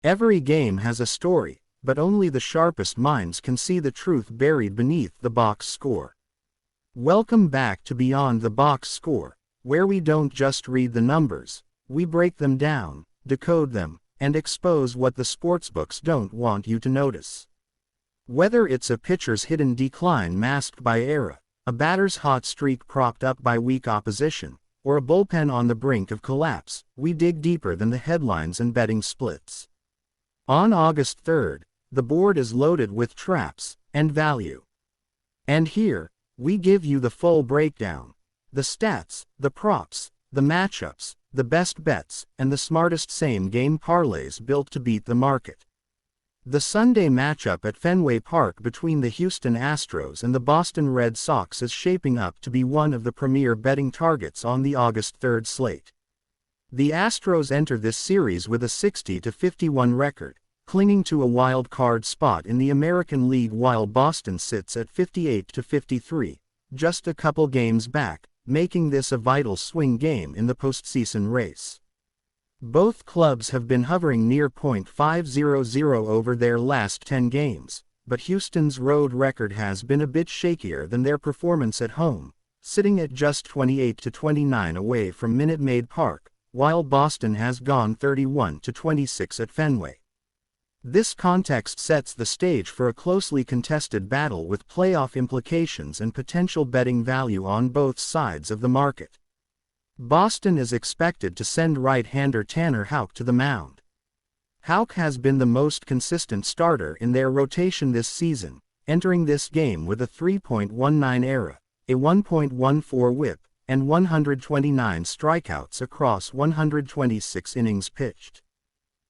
Every game has a story, but only the sharpest minds can see the truth buried beneath the box score. Welcome back to Beyond the Box Score, where we don't just read the numbers, we break them down, decode them, and expose what the sportsbooks don't want you to notice. Whether it's a pitcher's hidden decline masked by era, a batter's hot streak propped up by weak opposition, or a bullpen on the brink of collapse, we dig deeper than the headlines and betting splits. On August 3rd, the board is loaded with traps and value. And here, we give you the full breakdown. The stats, the props, the matchups, the best bets, and the smartest same-game parlays built to beat the market. The Sunday matchup at Fenway Park between the Houston Astros and the Boston Red Sox is shaping up to be one of the premier betting targets on the August 3rd slate. The Astros enter this series with a 60-51 record, clinging to a wild card spot in the American League while Boston sits at 58-53, just a couple games back, making this a vital swing game in the postseason race. Both clubs have been hovering near .500 over their last 10 games, but Houston's road record has been a bit shakier than their performance at home, sitting at just 28-29 away from Minute Maid Park, while Boston has gone 31-26 at Fenway. This context sets the stage for a closely contested battle with playoff implications and potential betting value on both sides of the market. Boston is expected to send right-hander Tanner Houck to the mound. Houck has been the most consistent starter in their rotation this season, entering this game with a 3.19 ERA, a 1.14 WHIP, and 129 strikeouts across 126 innings pitched.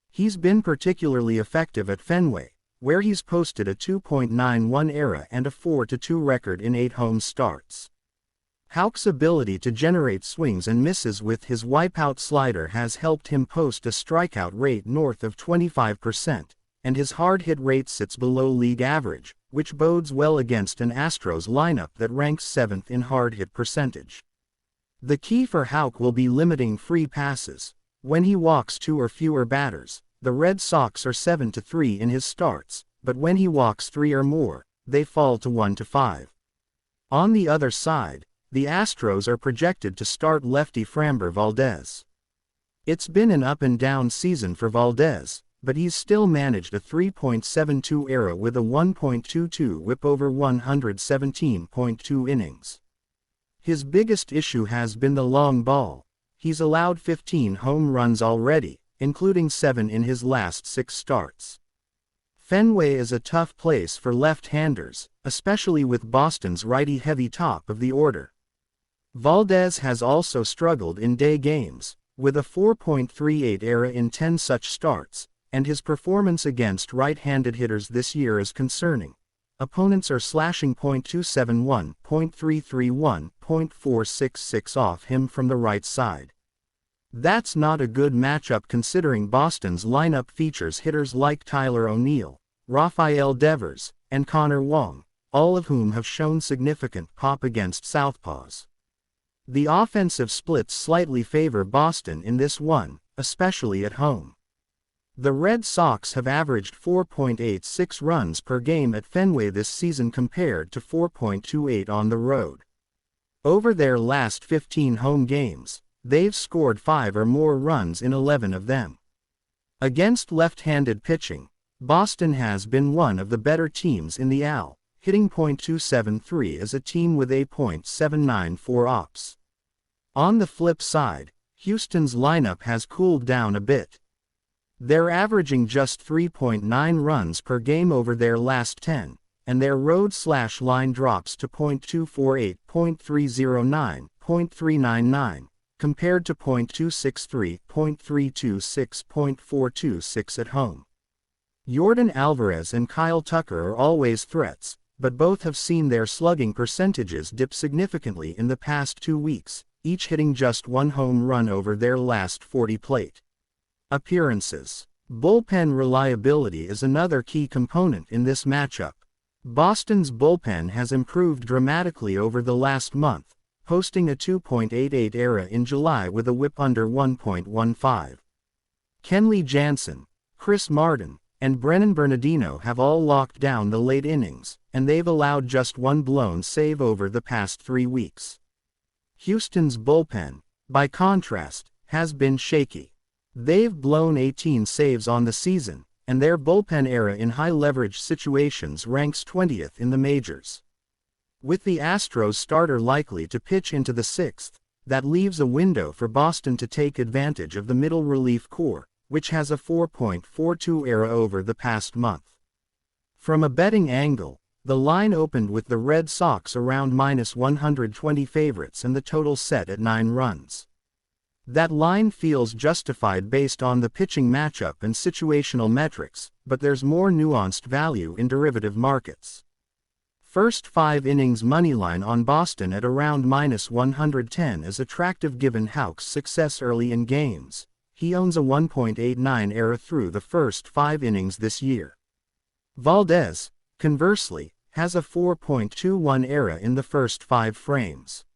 He's been particularly effective at Fenway, where he's posted a 2.91 ERA and a 4-2 record in 8 home starts. Houck's ability to generate swings and misses with his wipeout slider has helped him post a strikeout rate north of 25%, and his hard hit rate sits below league average, which bodes well against an Astros lineup that ranks 7th in hard hit percentage. The key for Houck will be limiting free passes. When he walks 2 or fewer batters, the Red Sox are 7-3 in his starts, but when he walks 3 or more, they fall to 1-5. On the other side, the Astros are projected to start lefty Framber Valdez. It's been an up-and-down season for Valdez, but he's still managed a 3.72 ERA with a 1.22 WHIP over 117.2 innings. His biggest issue has been the long ball. He's allowed 15 home runs already, including 7 in his last 6 starts. Fenway is a tough place for left-handers, especially with Boston's righty-heavy top of the order. Valdez has also struggled in day games, with a 4.38 ERA in 10 such starts, and his performance against right-handed hitters this year is concerning. Opponents are slashing .271, .331, .466 off him from the right side. That's not a good matchup considering Boston's lineup features hitters like Tyler O'Neill, Rafael Devers, and Connor Wong, all of whom have shown significant pop against southpaws. The offensive splits slightly favor Boston in this one, especially at home. The Red Sox have averaged 4.86 runs per game at Fenway this season compared to 4.28 on the road. Over their last 15 home games, they've scored 5 or more runs in 11 of them. Against left-handed pitching, Boston has been one of the better teams in the AL, hitting .273 as a team with a .794 ops. On the flip side, Houston's lineup has cooled down a bit. They're averaging just 3.9 runs per game over their last 10, and their road/line drops to .248, .309, .399, compared to .263, .326, .426 at home. Yordan Alvarez and Kyle Tucker are always threats, but both have seen their slugging percentages dip significantly in the past 2 weeks, each hitting just 1 home run over their last 40 plate appearances. Bullpen reliability is another key component in this matchup. Boston's bullpen has improved dramatically over the last month, posting a 2.88 ERA in July with a WHIP under 1.15. Kenley Jansen, Chris Martin, and Brennan Bernardino have all locked down the late innings, and they've allowed just one blown save over the past 3 weeks. Houston's bullpen, by contrast, has been shaky. They've blown 18 saves on the season, and their bullpen era in high-leverage situations ranks 20th in the majors. With the Astros starter likely to pitch into the 6th, that leaves a window for Boston to take advantage of the middle relief core, which has a 4.42 ERA over the past month. From a betting angle, the line opened with the Red Sox around -120 favorites and the total set at 9 runs. That line feels justified based on the pitching matchup and situational metrics, but there's more nuanced value in derivative markets. First 5 innings moneyline on Boston at around -110 is attractive given Houck's success early in games. He owns a 1.89 ERA through the first 5 innings this year. Valdez, conversely, has a 4.21 ERA in the first 5 frames.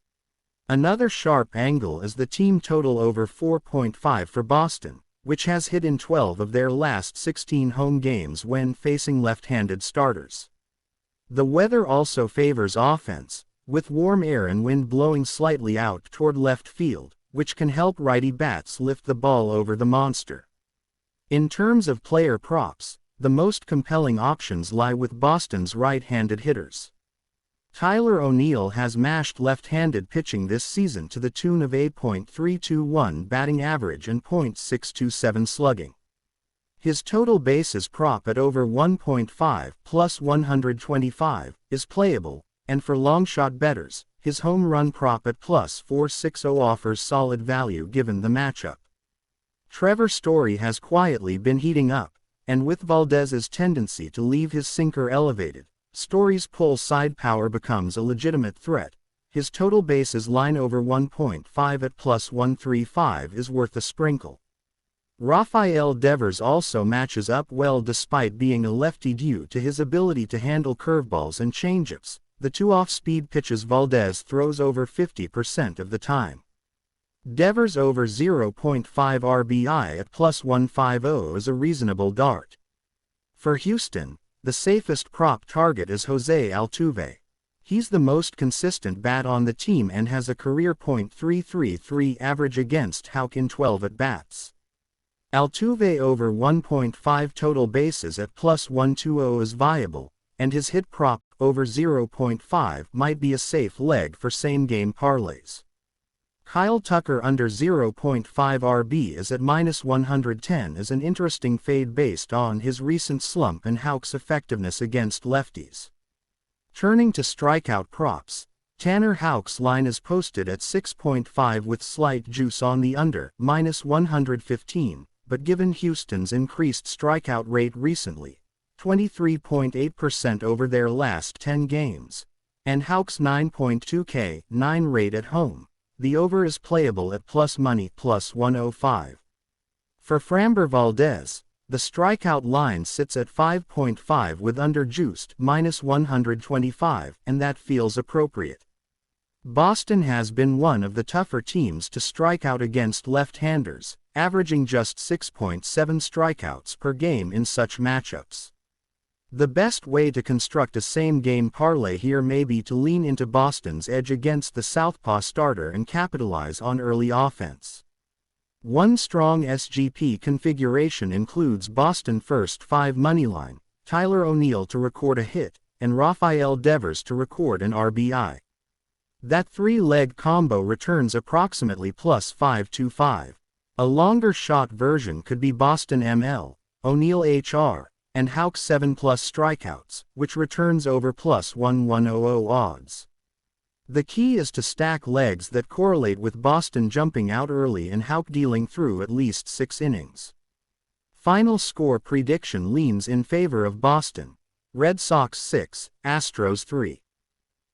Another sharp angle is the team total over 4.5 for Boston, which has hit in 12 of their last 16 home games when facing left-handed starters. The weather also favors offense, with warm air and wind blowing slightly out toward left field, which can help righty bats lift the ball over the monster. In terms of player props, the most compelling options lie with Boston's right-handed hitters. Tyler O'Neill has mashed left-handed pitching this season to the tune of 8.321 batting average and .627 slugging. His total bases prop at over 1.5 plus 125 is playable, and for long-shot bettors, his home run prop at plus 460 offers solid value given the matchup. Trevor Story has quietly been heating up, and with Valdez's tendency to leave his sinker elevated, Story's pull side power becomes a legitimate threat. His total bases line over 1.5 at plus 135 is worth a sprinkle. Rafael Devers also matches up well despite being a lefty due to his ability to handle curveballs and changeups, the 2 off-speed pitches Valdez throws over 50% of the time. Devers over 0.5 RBI at plus 150 is a reasonable dart. For Houston, the safest prop target is Jose Altuve. He's the most consistent bat on the team and has a career .333 average against Houck in 12 at-bats. Altuve over 1.5 total bases at plus 120 is viable, and his hit prop over 0.5 might be a safe leg for same-game parlays. Kyle Tucker under 0.5 RB is at -110 is an interesting fade based on his recent slump and Houck's effectiveness against lefties. Turning to strikeout props, Tanner Houck's line is posted at 6.5 with slight juice on the under, -115, but given Houston's increased strikeout rate recently, 23.8% over their last 10 games, and Houck's 9.2K9 rate at home, the over is playable at plus money plus 105. For Framber Valdez, the strikeout line sits at 5.5 with under juiced -125, and that feels appropriate. Boston has been one of the tougher teams to strike out against left-handers, averaging just 6.7 strikeouts per game in such matchups. The best way to construct a same-game parlay here may be to lean into Boston's edge against the southpaw starter and capitalize on early offense. One strong SGP configuration includes Boston first 5 moneyline, Tyler O'Neill to record a hit, and Rafael Devers to record an RBI. That 3-leg combo returns approximately plus 525. A longer shot version could be Boston ML, O'Neill HR, and Houck 7+ strikeouts, which returns over plus 1100 odds. The key is to stack legs that correlate with Boston jumping out early and Houck dealing through at least 6 innings. Final score prediction leans in favor of Boston. Red Sox 6, Astros 3.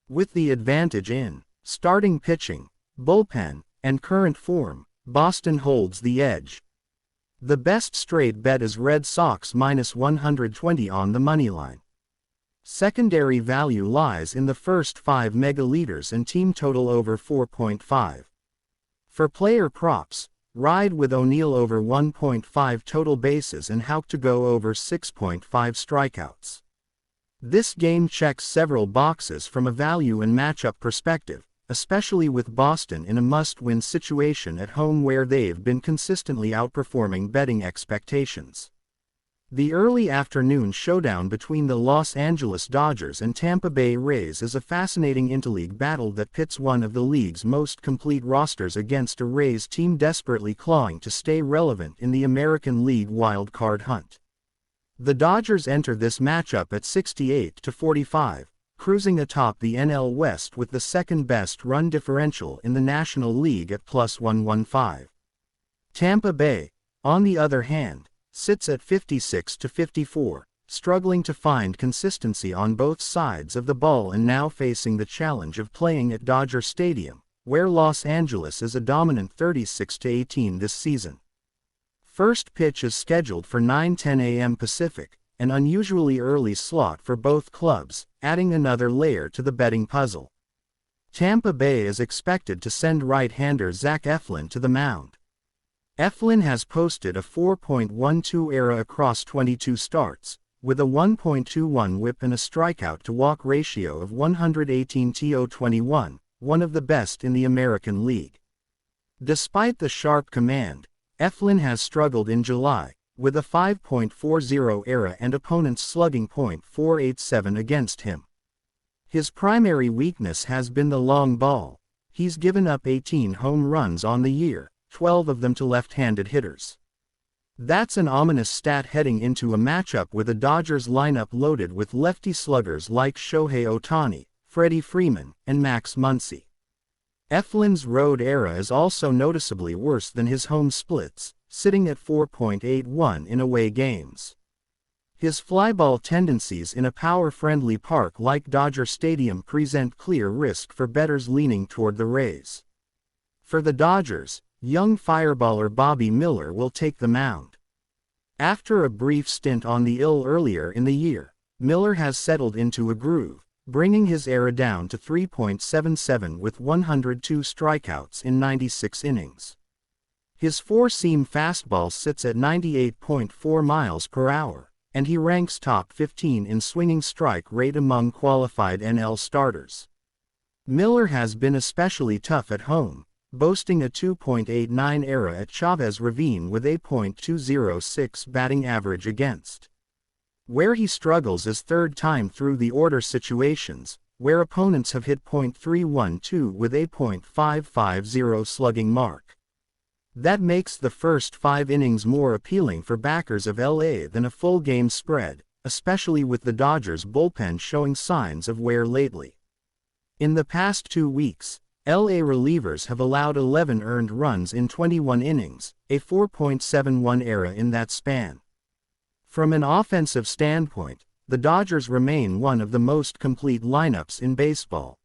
With the advantage in starting pitching, bullpen, and current form, Boston holds the edge. The best straight bet is Red Sox -120 on the moneyline. Secondary value lies in the first 5 megaliters and team total over 4.5. For player props, ride with O'Neill over 1.5 total bases and Houck to go over 6.5 strikeouts. This game checks several boxes from a value and matchup perspective, especially with Boston in a must-win situation at home where they've been consistently outperforming betting expectations. The early afternoon showdown between the Los Angeles Dodgers and Tampa Bay Rays is a fascinating interleague battle that pits one of the league's most complete rosters against a Rays team desperately clawing to stay relevant in the American League wild-card hunt. The Dodgers enter this matchup at 68-45, cruising atop the NL West with the second-best run differential in the National League at +115. Tampa Bay, on the other hand, sits at 56-54, struggling to find consistency on both sides of the ball and now facing the challenge of playing at Dodger Stadium, where Los Angeles is a dominant 36-18 this season. First pitch is scheduled for 9:10 a.m. Pacific, an unusually early slot for both clubs, adding another layer to the betting puzzle. Tampa Bay is expected to send right-hander Zach Eflin to the mound. Eflin has posted a 4.12 ERA across 22 starts, with a 1.21 whip and a strikeout-to-walk ratio of 118-21, one of the best in the American League. Despite the sharp command, Eflin has struggled in July, with a 5.40 ERA and opponents slugging .487 against him. His primary weakness has been the long ball. He's given up 18 home runs on the year, 12 of them to left-handed hitters. That's an ominous stat heading into a matchup with a Dodgers lineup loaded with lefty sluggers like Shohei Ohtani, Freddie Freeman, and Max Muncy. Eflin's road ERA is also noticeably worse than his home splits, sitting at 4.81 in away games. His flyball tendencies in a power-friendly park like Dodger Stadium present clear risk for bettors leaning toward the Rays. For the Dodgers, young fireballer Bobby Miller will take the mound. After a brief stint on the IL earlier in the year, Miller has settled into a groove, bringing his ERA down to 3.77 with 102 strikeouts in 96 innings. His four-seam fastball sits at 98.4 miles per hour, and he ranks top 15 in swinging strike rate among qualified NL starters. Miller has been especially tough at home, boasting a 2.89 ERA at Chavez Ravine with a .206 batting average against. Where he struggles is third time through the order situations, where opponents have hit .312 with a .550 slugging mark. That makes the first 5 innings more appealing for backers of LA than a full game spread, especially with the Dodgers bullpen showing signs of wear lately. In the past 2 weeks, LA relievers have allowed 11 earned runs in 21 innings, a 4.71 ERA in that span. From an offensive standpoint, the Dodgers remain one of the most complete lineups in baseball.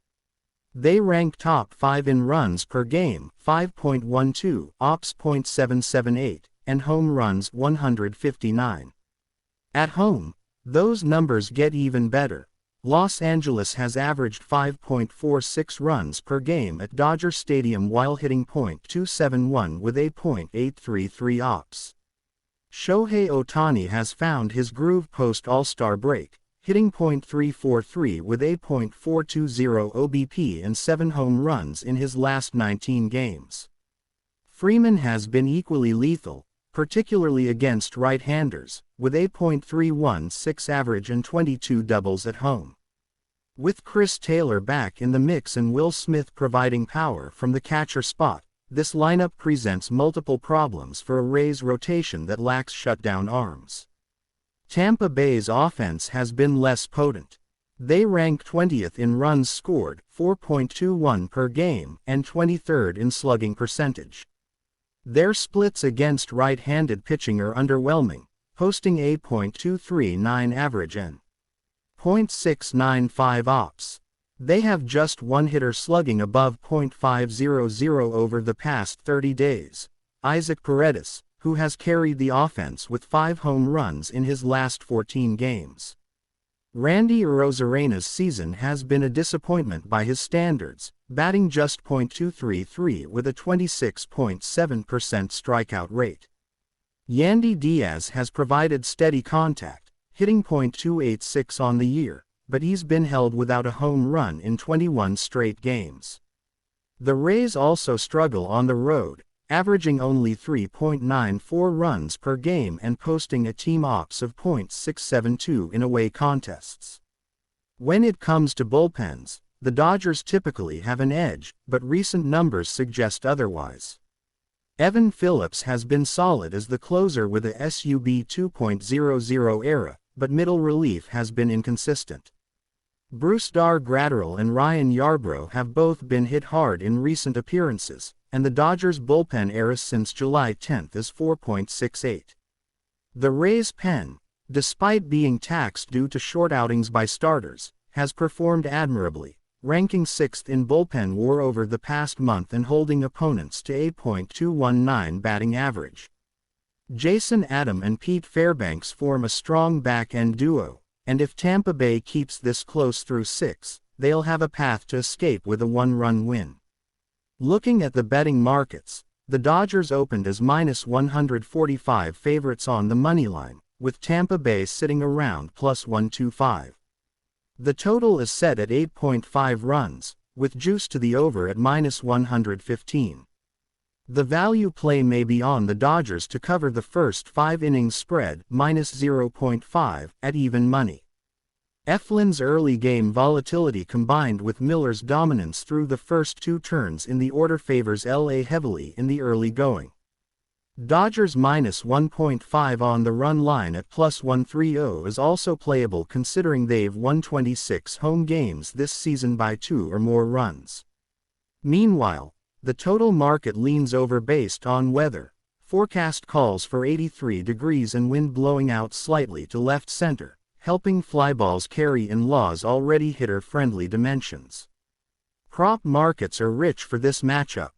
They rank top 5 in runs per game, 5.12, ops .778, and home runs 159. At home, those numbers get even better. Los Angeles has averaged 5.46 runs per game at Dodger Stadium while hitting .271 with a .833 ops. Shohei Ohtani has found his groove post-All-Star break, hitting .343 with a .420 OBP and 7 home runs in his last 19 games. Freeman has been equally lethal, particularly against right-handers, with a .316 average and 22 doubles at home. With Chris Taylor back in the mix and Will Smith providing power from the catcher spot, this lineup presents multiple problems for a Rays rotation that lacks shutdown arms. Tampa Bay's offense has been less potent. They rank 20th in runs scored, 4.21 per game, and 23rd in slugging percentage. Their splits against right-handed pitching are underwhelming, posting a .239 average and .695 ops. They have just one hitter slugging above .500 over the past 30 days, Isaac Paredes, who has carried the offense with 5 home runs in his last 14 games. Randy Arozarena's season has been a disappointment by his standards, batting just .233 with a 26.7% strikeout rate. Yandy Diaz has provided steady contact, hitting .286 on the year, but he's been held without a home run in 21 straight games. The Rays also struggle on the road, averaging only 3.94 runs per game and posting a team ops of .672 in away contests. When it comes to bullpens, the Dodgers typically have an edge, but recent numbers suggest otherwise. Evan Phillips has been solid as the closer with a SUB 2.00 era, but middle relief has been inconsistent. Brusdar Graterol and Ryan Yarbrough have both been hit hard in recent appearances, and the Dodgers' bullpen era since July 10 is 4.68. The Rays' pen, despite being taxed due to short outings by starters, has performed admirably, ranking 6th in bullpen WAR over the past month and holding opponents to a .219 batting average. Jason Adam and Pete Fairbanks form a strong back-end duo, and if Tampa Bay keeps this close through 6, they'll have a path to escape with a one-run win. Looking at the betting markets, the Dodgers opened as -145 favorites on the moneyline, with Tampa Bay sitting around +125. The total is set at 8.5 runs, with juice to the over at -115. The value play may be on the Dodgers to cover the first 5 innings spread, -0.5, at even money. Eflin's early game volatility combined with Miller's dominance through the first 2 turns in the order favors LA heavily in the early going. Dodgers -1.5 on the run line at +130 is also playable considering they've won 26 home games this season by 2 or more runs. Meanwhile, the total market leans over based on weather. Forecast calls for 83 degrees and wind blowing out slightly to left center, helping flyballs carry in Law's already hitter-friendly dimensions. Prop markets are rich for this matchup.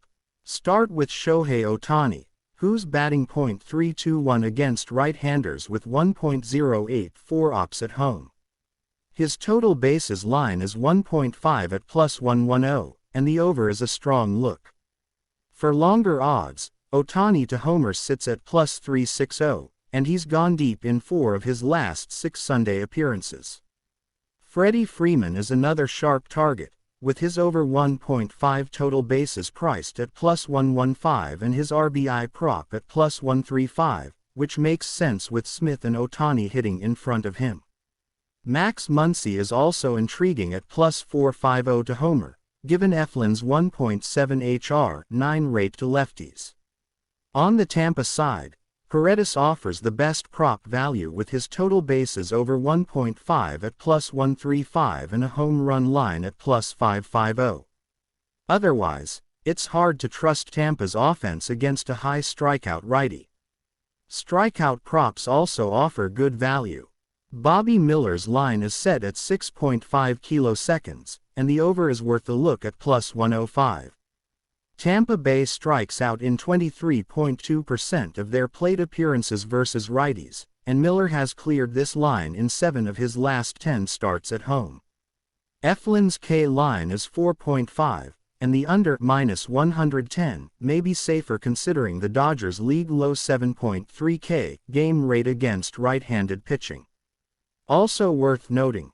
Start with Shohei Ohtani, who's batting .321 against right-handers with 1.084 ops at home. His total bases line is 1.5 at +110, and the over is a strong look. For longer odds, Ohtani to homer sits at +360, and he's gone deep in 4 of his last 6 Sunday appearances. Freddie Freeman is another sharp target, with his over 1.5 total bases priced at +115 and his RBI prop at +135, which makes sense with Smith and Ohtani hitting in front of him. Max Muncy is also intriguing at +450 to homer, given Eflin's 1.7 HR9 rate to lefties. On the Tampa side, Paredes offers the best prop value with his total bases over 1.5 at +135 and a home run line at +550. Otherwise, it's hard to trust Tampa's offense against a high strikeout righty. Strikeout props also offer good value. Bobby Miller's line is set at 6.5 kiloseconds, and the over is worth a look at +105. Tampa Bay strikes out in 23.2% of their plate appearances versus righties, and Miller has cleared this line in 7 of his last 10 starts at home. Eflin's K line is 4.5, and the under -110 may be safer considering the Dodgers' league-low 7.3 K game rate against right-handed pitching. Also worth noting,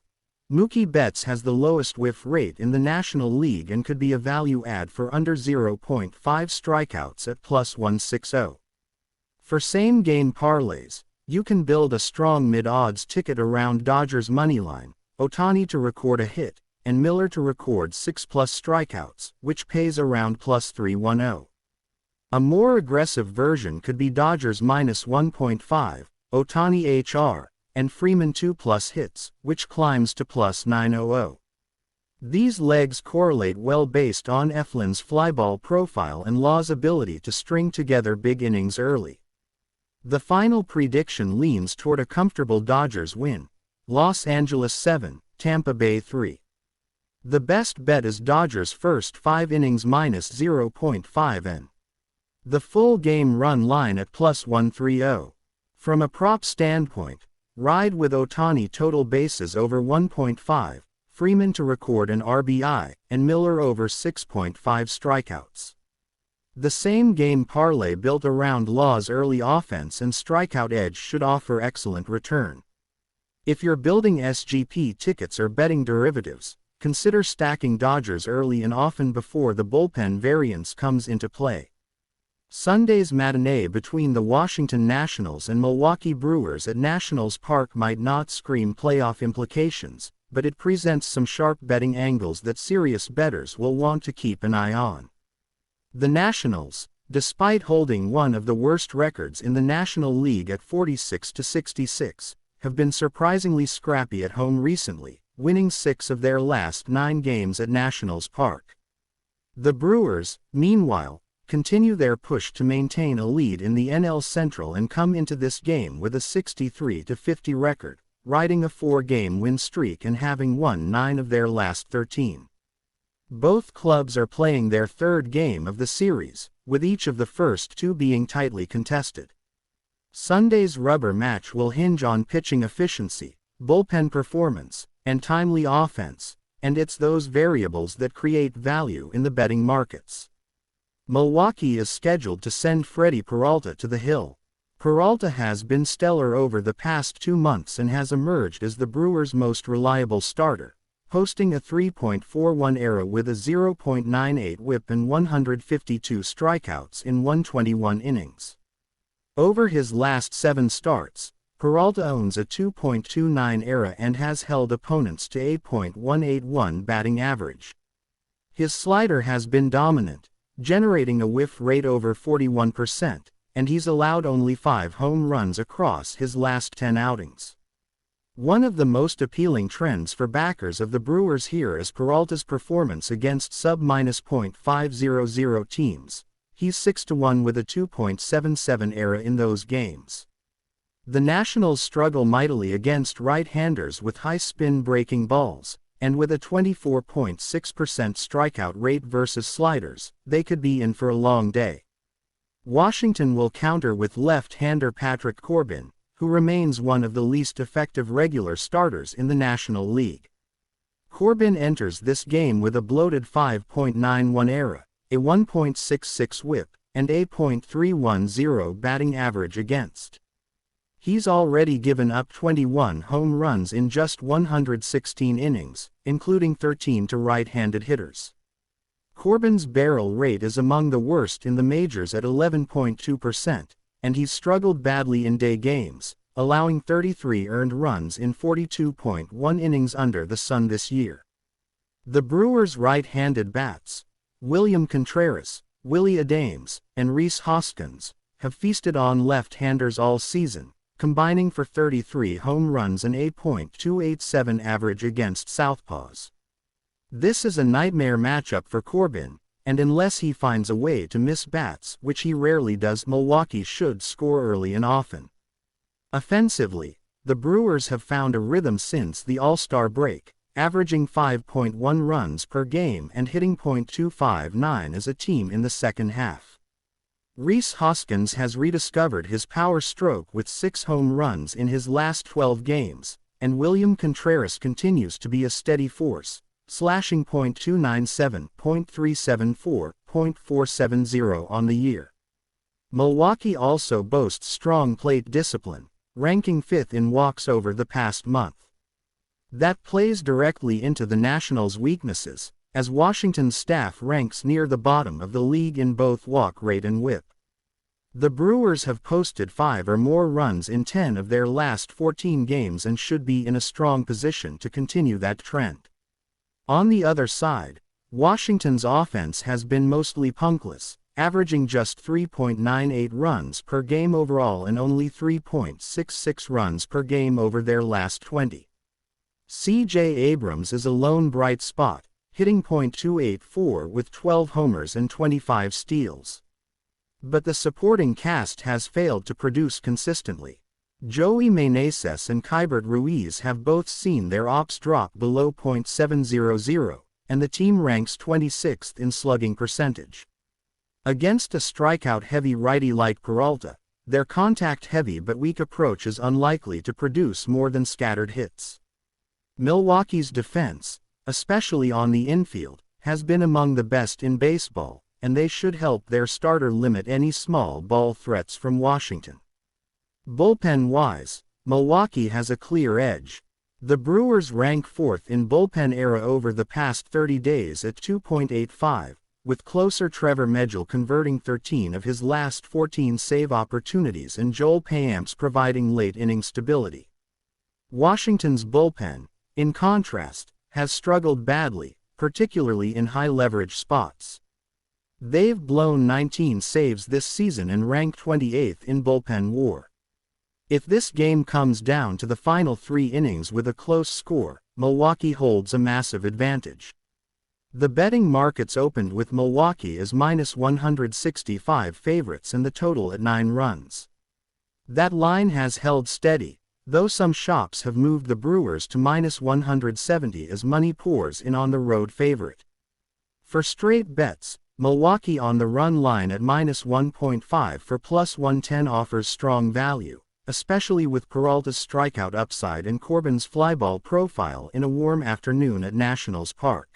Mookie Betts has the lowest whiff rate in the National League and could be a value add for under 0.5 strikeouts at +160. For same-game parlays, you can build a strong mid-odds ticket around Dodgers' moneyline, Ohtani to record a hit, and Miller to record 6+ strikeouts, which pays around +310. A more aggressive version could be Dodgers -1.5, Ohtani HR, and Freeman 2+ hits, which climbs to +900. These legs correlate well based on Eflin's flyball profile and Law's ability to string together big innings early. The final prediction leans toward a comfortable Dodgers win, Los Angeles 7, Tampa Bay 3. The best bet is Dodgers first 5 innings -0.5 and the full game run line at +130. From a prop standpoint, ride with Ohtani total bases over 1.5, Freeman to record an RBI, and Miller over 6.5 strikeouts. The same game parlay built around Law's early offense and strikeout edge should offer excellent return. If you're building SGP tickets or betting derivatives, consider stacking Dodgers early and often before the bullpen variance comes into play. Sunday's matinee between the Washington Nationals and Milwaukee Brewers at Nationals Park might not scream playoff implications, but it presents some sharp betting angles that serious bettors will want to keep an eye on. The Nationals, despite holding one of the worst records in the National League at 46-66, have been surprisingly scrappy at home recently, winning 6 of their last 9 games at Nationals Park. The Brewers, meanwhile, continue their push to maintain a lead in the NL Central and come into this game with a 63-50 record, riding a 4-game win streak and having won 9 of their last 13. Both clubs are playing their 3rd game of the series, with each of the first 2 being tightly contested. Sunday's rubber match will hinge on pitching efficiency, bullpen performance, and timely offense, and it's those variables that create value in the betting markets. Milwaukee is scheduled to send Freddie Peralta to the hill. Peralta has been stellar over the past 2 months and has emerged as the Brewers' most reliable starter, posting a 3.41 ERA with a 0.98 WHIP and 152 strikeouts in 121 innings. Over his last 7 starts, Peralta owns a 2.29 ERA and has held opponents to a .181 batting average. His slider has been dominant, generating a whiff rate over 41%, and he's allowed only 5 home runs across his last 10 outings. One of the most appealing trends for backers of the Brewers here is Peralta's performance against sub-.500 teams. He's 6-1 with a 2.77 ERA in those games. The Nationals struggle mightily against right-handers with high-spin breaking balls, and with a 24.6% strikeout rate versus sliders, they could be in for a long day. Washington will counter with left-hander Patrick Corbin, who remains one of the least effective regular starters in the National League. Corbin enters this game with a bloated 5.91 ERA, a 1.66 WHIP, and a .310 batting average against. He's already given up 21 home runs in just 116 innings, including 13 to right-handed hitters. Corbin's barrel rate is among the worst in the majors at 11.2%, and he's struggled badly in day games, allowing 33 earned runs in 42.1 innings under the sun this year. The Brewers' right-handed bats, William Contreras, Willie Adames, and Rhys Hoskins, have feasted on left-handers all season, combining for 33 home runs and a .287 average against southpaws. This is a nightmare matchup for Corbin, and unless he finds a way to miss bats, which he rarely does, Milwaukee should score early and often. Offensively, the Brewers have found a rhythm since the All-Star break, averaging 5.1 runs per game and hitting .259 as a team in the second half. Rhys Hoskins has rediscovered his power stroke with 6 home runs in his last 12 games, and William Contreras continues to be a steady force, slashing .297, .374, .470 on the year. Milwaukee also boasts strong plate discipline, ranking 5th in walks over the past month. That plays directly into the Nationals' weaknesses, as Washington's staff ranks near the bottom of the league in both walk rate and whip. The Brewers have posted 5 or more runs in 10 of their last 14 games and should be in a strong position to continue that trend. On the other side, Washington's offense has been mostly punkless, averaging just 3.98 runs per game overall and only 3.66 runs per game over their last 20. C.J. Abrams is a lone bright spot, hitting .284 with 12 homers and 25 steals. But the supporting cast has failed to produce consistently. Joey Meneses and Keibert Ruiz have both seen their ops drop below .700, and the team ranks 26th in slugging percentage. Against a strikeout-heavy righty like Peralta, their contact-heavy but weak approach is unlikely to produce more than scattered hits. Milwaukee's defense, especially on the infield, has been among the best in baseball, and they should help their starter limit any small ball threats from Washington. Bullpen-wise, Milwaukee has a clear edge. The Brewers rank 4th in bullpen era over the past 30 days at 2.85, with closer Trevor Megill converting 13 of his last 14 save opportunities and Joel Payamps providing late-inning stability. Washington's bullpen, in contrast, has struggled badly, particularly in high-leverage spots. They've blown 19 saves this season and rank 28th in bullpen WAR. If this game comes down to the final 3 innings with a close score, Milwaukee holds a massive advantage. The betting markets opened with Milwaukee as -165 favorites and the total at 9 runs. That line has held steady, though some shops have moved the Brewers to -170 as money pours in on the road favorite. For straight bets, Milwaukee on the run line at -1.5 for +110 offers strong value, especially with Peralta's strikeout upside and Corbin's flyball profile in a warm afternoon at Nationals Park.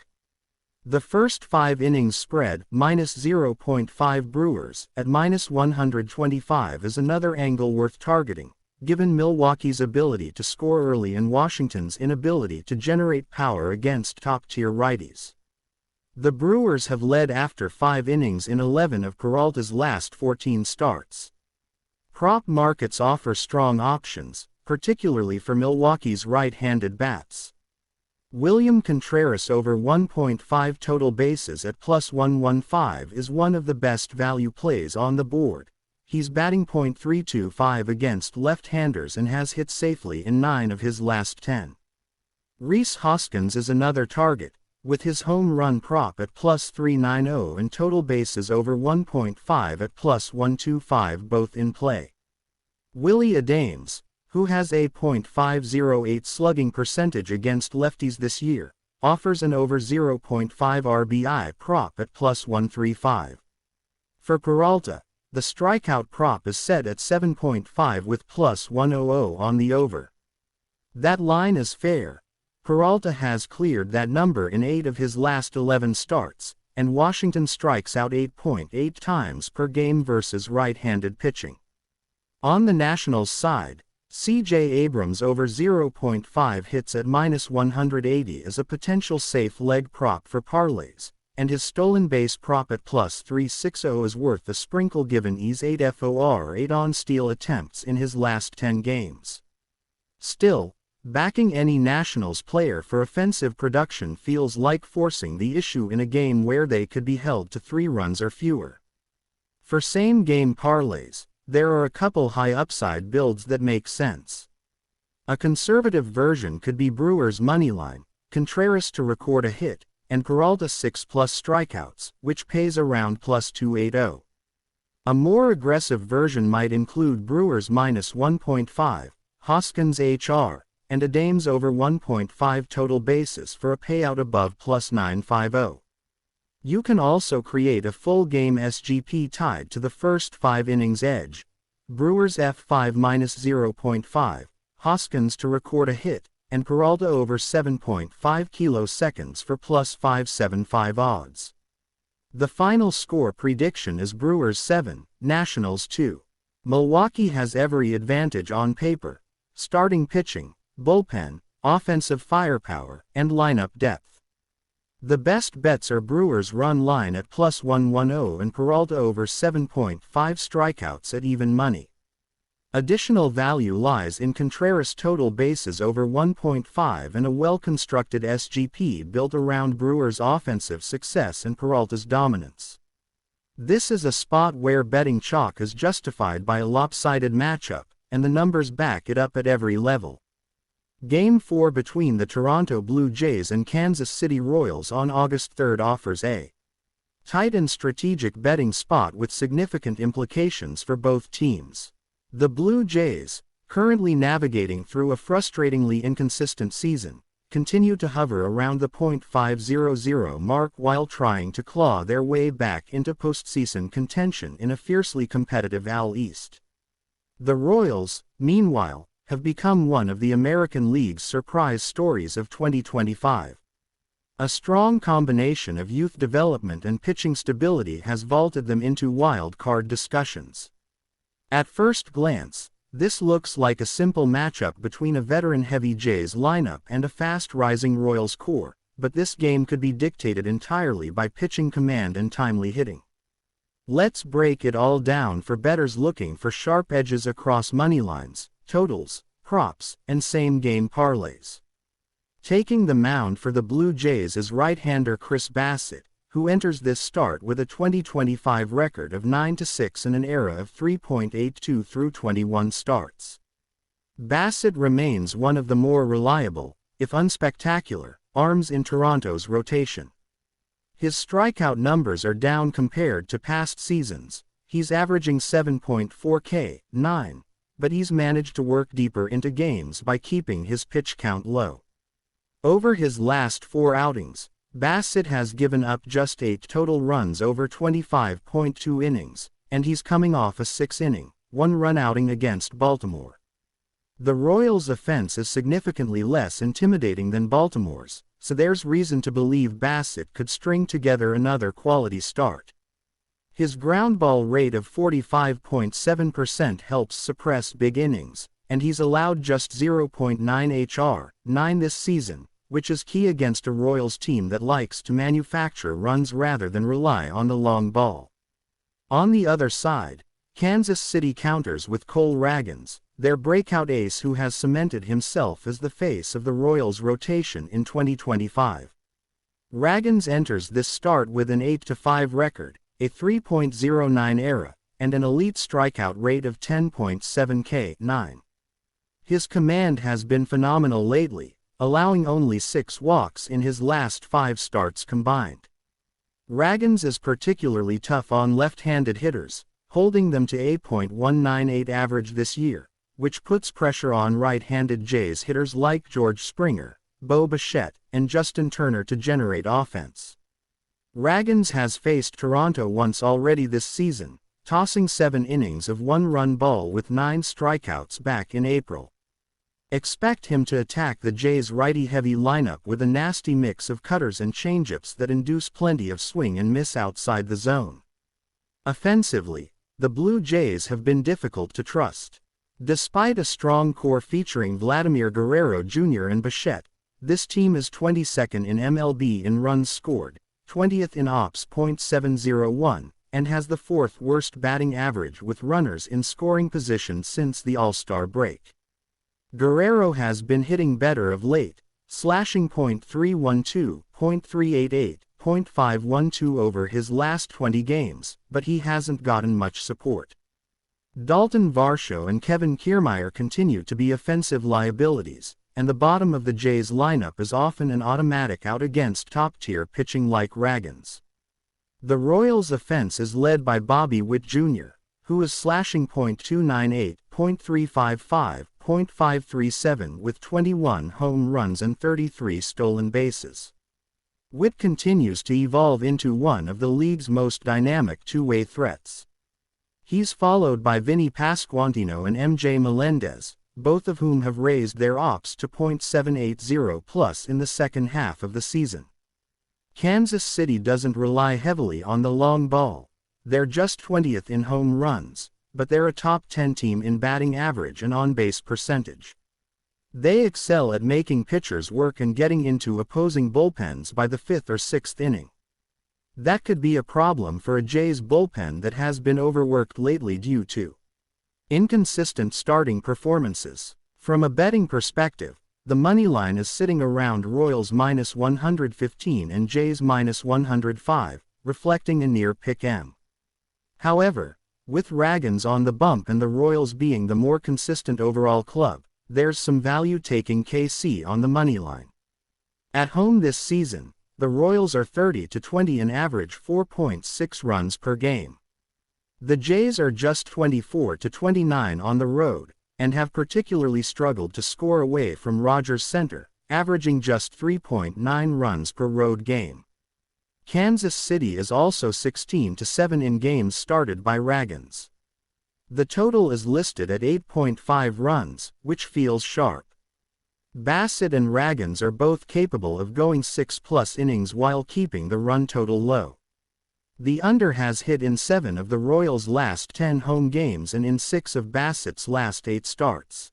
The first 5 innings spread, -0.5 Brewers, at -125 is another angle worth targeting, given Milwaukee's ability to score early and Washington's inability to generate power against top-tier righties. The Brewers have led after 5 innings in 11 of Peralta's last 14 starts. Prop markets offer strong options, particularly for Milwaukee's right-handed bats. William Contreras over 1.5 total bases at +115 is one of the best value plays on the board. He's batting .325 against left-handers and has hit safely in 9 of his last 10. Rhys Hoskins is another target, with his home run prop at +390 and total bases over 1.5 at +125 both in play. Willie Adames, who has a .508 slugging percentage against lefties this year, offers an over 0.5 RBI prop at +135. For Peralta, the strikeout prop is set at 7.5 with +100 on the over. That line is fair. Peralta has cleared that number in 8 of his last 11 starts, and Washington strikes out 8.8 times per game versus right-handed pitching. On the Nationals side, C.J. Abrams over 0.5 hits at -180 is a potential safe leg prop for parlays, and his stolen base prop at +360 is worth a sprinkle given he's 8 FOR 8 on steal attempts in his last 10 games. Still, backing any Nationals player for offensive production feels like forcing the issue in a game where they could be held to 3 runs or fewer. For same-game parlays, there are a couple high-upside builds that make sense. A conservative version could be Brewers' moneyline, Contreras to record a hit, and Peralta 6+ strikeouts, which pays around +280. A more aggressive version might include Brewers -1.5, Hoskins HR, and Adames over 1.5 total bases for a payout above +950. You can also create a full-game SGP tied to the first 5 innings edge. Brewers F5 -0.5, Hoskins to record a hit, and Peralta over 7.5 kiloseconds for +575 odds. The final score prediction is Brewers 7, Nationals 2. Milwaukee has every advantage on paper: starting pitching, bullpen, offensive firepower, and lineup depth. The best bets are Brewers run line at +110 and Peralta over 7.5 strikeouts at even money. Additional value lies in Contreras total bases over 1.5 and a well-constructed SGP built around Brewers' offensive success and Peralta's dominance. This is a spot where betting chalk is justified by a lopsided matchup, and the numbers back it up at every level. Game 4 between the Toronto Blue Jays and Kansas City Royals on August 3 offers a tight and strategic betting spot with significant implications for both teams. The Blue Jays, currently navigating through a frustratingly inconsistent season, continue to hover around the .500 mark while trying to claw their way back into postseason contention in a fiercely competitive AL East. The Royals, meanwhile, have become one of the American League's surprise stories of 2025. A strong combination of youth development and pitching stability has vaulted them into wild card discussions. At first glance, this looks like a simple matchup between a veteran-heavy Jays lineup and a fast-rising Royals core, but this game could be dictated entirely by pitching command and timely hitting. Let's break it all down for bettors looking for sharp edges across moneylines, totals, props, and same-game parlays. Taking the mound for the Blue Jays is right-hander Chris Bassitt, who enters this start with a 2025 record of 9-6 and an ERA of 3.82 through 21 starts. Bassitt remains one of the more reliable, if unspectacular, arms in Toronto's rotation. His strikeout numbers are down compared to past seasons. He's averaging 7.4 K/9, but he's managed to work deeper into games by keeping his pitch count low. Over his last 4 outings, Bassitt has given up just 8 total runs over 25.2 innings, and he's coming off a 6-inning, 1-run outing against Baltimore. The Royals' offense is significantly less intimidating than Baltimore's, so there's reason to believe Bassitt could string together another quality start. His ground ball rate of 45.7% helps suppress big innings, and he's allowed just 0.9 HR/9 this season, which is key against a Royals team that likes to manufacture runs rather than rely on the long ball. On the other side, Kansas City counters with Cole Ragans, their breakout ace who has cemented himself as the face of the Royals' rotation in 2025. Ragans enters this start with an 8-5 record, a 3.09 ERA, and an elite strikeout rate of 10.7 K/9. His command has been phenomenal lately, allowing only 6 walks in his last 5 starts combined. Ragans is particularly tough on left-handed hitters, holding them to a .198 average this year, which puts pressure on right-handed Jays hitters like George Springer, Bo Bichette, and Justin Turner to generate offense. Ragans has faced Toronto once already this season, tossing 7 innings of 1-run ball with 9 strikeouts back in April. Expect him to attack the Jays' righty-heavy lineup with a nasty mix of cutters and changeups that induce plenty of swing and miss outside the zone. Offensively, the Blue Jays have been difficult to trust. Despite a strong core featuring Vladimir Guerrero Jr. and Bichette, this team is 22nd in MLB in runs scored, 20th in OPS .701, and has the 4th worst batting average with runners in scoring position since the All-Star break. Guerrero has been hitting better of late, slashing .312, .388, .512 over his last 20 games, but he hasn't gotten much support. Dalton Varsho and Kevin Kiermaier continue to be offensive liabilities, and the bottom of the Jays lineup is often an automatic out against top-tier pitching like Ragans. The Royals' offense is led by Bobby Witt Jr., who is slashing .298, .355, .537 with 21 home runs and 33 stolen bases. Witt continues to evolve into one of the league's most dynamic two-way threats. He's followed by Vinny Pasquantino and MJ Melendez, both of whom have raised their OPS to .780 plus in the second half of the season. Kansas City doesn't rely heavily on the long ball. They're just 20th in home runs, but they're a top 10 team in batting average and on-base percentage. They excel at making pitchers work and getting into opposing bullpens by the 5th or 6th inning. That could be a problem for a Jays bullpen that has been overworked lately due to inconsistent starting performances. From a betting perspective, the money line is sitting around Royals -115 and Jays -105, reflecting a near pick-em. However, with Ragans on the bump and the Royals being the more consistent overall club, there's some value taking KC on the money line. At home this season, the Royals are 30-20 and average 4.6 runs per game. The Jays are just 24-29 on the road, and have particularly struggled to score away from Rogers Center, averaging just 3.9 runs per road game. Kansas City is also 16-7 in games started by Ragans. The total is listed at 8.5 runs, which feels sharp. Bassett and Ragans are both capable of going 6+ innings while keeping the run total low. The under has hit in 7 of the Royals' last 10 home games and in 6 of Bassett's last 8 starts.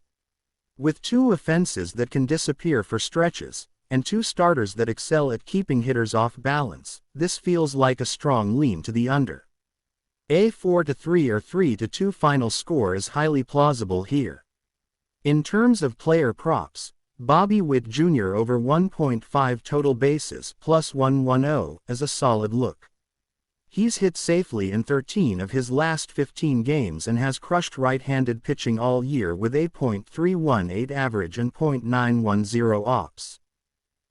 With 2 offenses that can disappear for stretches, and 2 starters that excel at keeping hitters off balance, this feels like a strong lean to the under. A 4-3 or 3-2 final score is highly plausible here. In terms of player props, Bobby Witt Jr. over 1.5 total bases plus 110 is a solid look. He's hit safely in 13 of his last 15 games and has crushed right-handed pitching all year with a .318 average and .910 ops.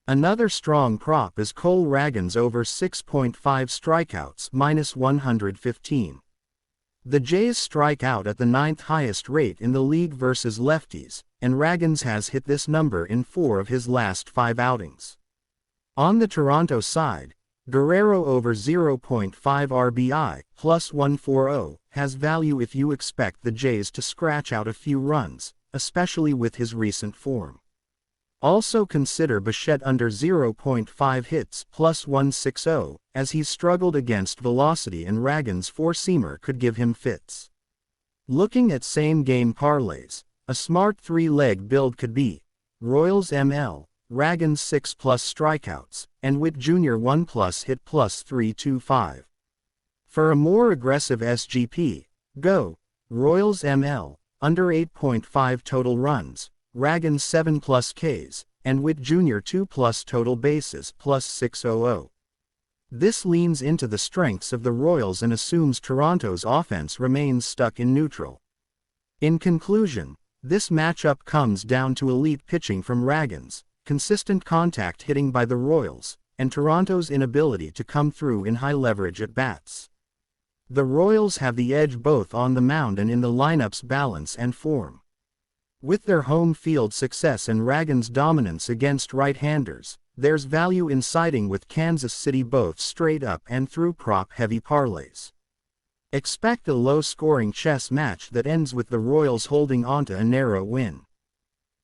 Another strong prop is Cole Ragans over 6.5 strikeouts minus 115. The Jays strike out at the 9th highest rate in the league versus lefties, and Ragans has hit this number in 4 of his last 5 outings. On the Toronto side, Guerrero over 0.5 RBI plus 140 has value if you expect the Jays to scratch out a few runs, especially with his recent form. Also consider Bichette under 0.5 hits plus 160, as he's struggled against velocity and Ragans' four-seamer could give him fits. Looking at same-game parlays, a smart 3-leg build could be Royals ML, Ragans 6+ strikeouts, and Witt Jr. 1+ hit plus 325. For a more aggressive SGP, go Royals ML, under 8.5 total runs, Ragans 7+ Ks, and Witt Jr. 2+ total bases plus 600. This leans into the strengths of the Royals and assumes Toronto's offense remains stuck in neutral. In conclusion, this matchup comes down to elite pitching from Ragans, consistent contact hitting by the Royals, and Toronto's inability to come through in high-leverage at-bats. The Royals have the edge both on the mound and in the lineup's balance and form. With their home field success and Ragans' dominance against right-handers, there's value in siding with Kansas City both straight-up and through prop-heavy parlays. Expect a low-scoring chess match that ends with the Royals holding onto a narrow win.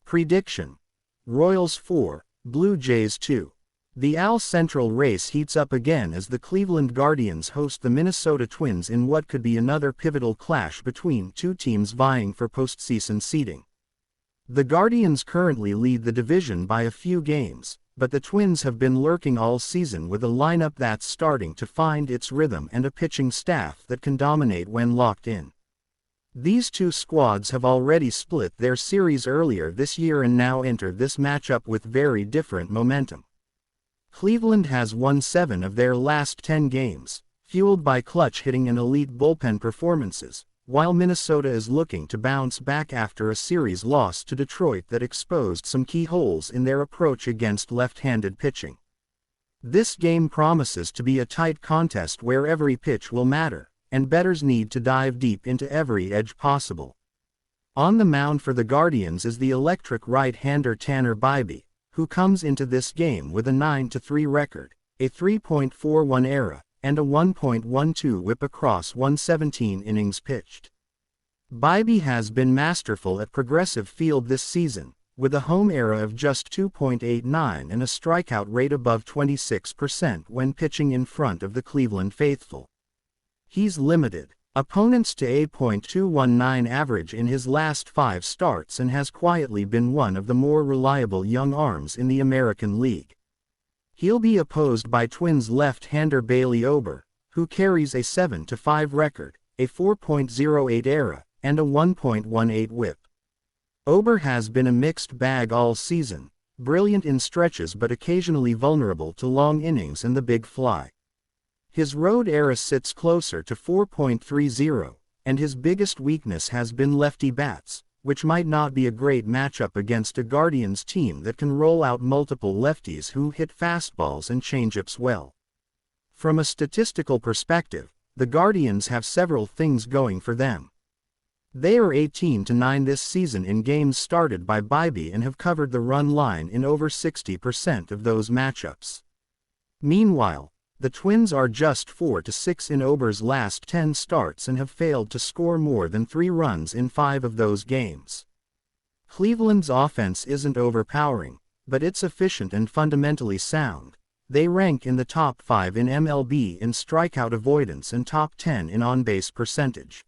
Prediction: Royals 4, Blue Jays 2. The AL Central race heats up again as the Cleveland Guardians host the Minnesota Twins in what could be another pivotal clash between two teams vying for postseason seeding. The Guardians currently lead the division by a few games, but the Twins have been lurking all season with a lineup that's starting to find its rhythm and a pitching staff that can dominate when locked in. These two squads have already split their series earlier this year and now enter this matchup with very different momentum. Cleveland has won 7 of their last 10 games, fueled by clutch hitting and elite bullpen performances, while Minnesota is looking to bounce back after a series loss to Detroit that exposed some key holes in their approach against left-handed pitching. This game promises to be a tight contest where every pitch will matter, and bettors need to dive deep into every edge possible. On the mound for the Guardians is the electric right-hander Tanner Bibee, who comes into this game with a 9-3 record, a 3.41 ERA, and a 1.12 WHIP across 117 innings pitched. Bibee has been masterful at Progressive Field this season, with a home ERA of just 2.89 and a strikeout rate above 26% when pitching in front of the Cleveland faithful. He's limited opponents to a .219 average in his last 5 starts and has quietly been one of the more reliable young arms in the American League. He'll be opposed by Twins left-hander Bailey Ober, who carries a 7-5 record, a 4.08 ERA, and a 1.18 WHIP. Ober has been a mixed bag all season, brilliant in stretches but occasionally vulnerable to long innings and the big fly. His road ERA sits closer to 4.30, and his biggest weakness has been lefty bats, which might not be a great matchup against a Guardians team that can roll out multiple lefties who hit fastballs and changeups well. From a statistical perspective, the Guardians have several things going for them. They are 18-9 this season in games started by Bibee and have covered the run line in over 60% of those matchups. Meanwhile, the Twins are just 4-6 in Ober's last 10 starts and have failed to score more than 3 runs in 5 of those games. Cleveland's offense isn't overpowering, but it's efficient and fundamentally sound. They rank in the top 5 in MLB in strikeout avoidance and top 10 in on-base percentage.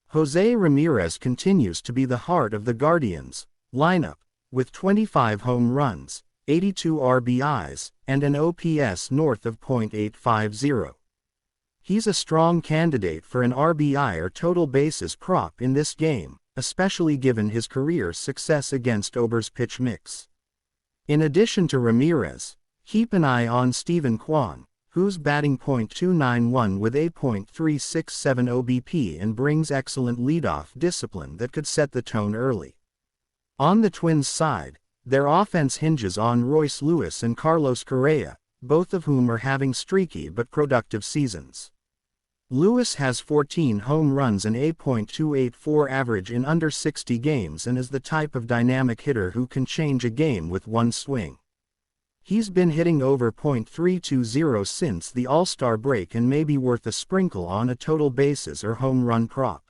Jose Ramirez continues to be the heart of the Guardians' lineup, with 25 home runs, 82 RBIs, and an OPS north of .850. He's a strong candidate for an RBI or total bases prop in this game, especially given his career success against Ober's pitch mix. In addition to Ramirez, keep an eye on Steven Kwan, who's batting .291 with a .367 OBP and brings excellent leadoff discipline that could set the tone early. On the Twins' side, their offense hinges on Royce Lewis and Carlos Correa, both of whom are having streaky but productive seasons. Lewis has 14 home runs and a .284 average in under 60 games and is the type of dynamic hitter who can change a game with one swing. He's been hitting over .320 since the All-Star break and may be worth a sprinkle on a total bases or home run prop.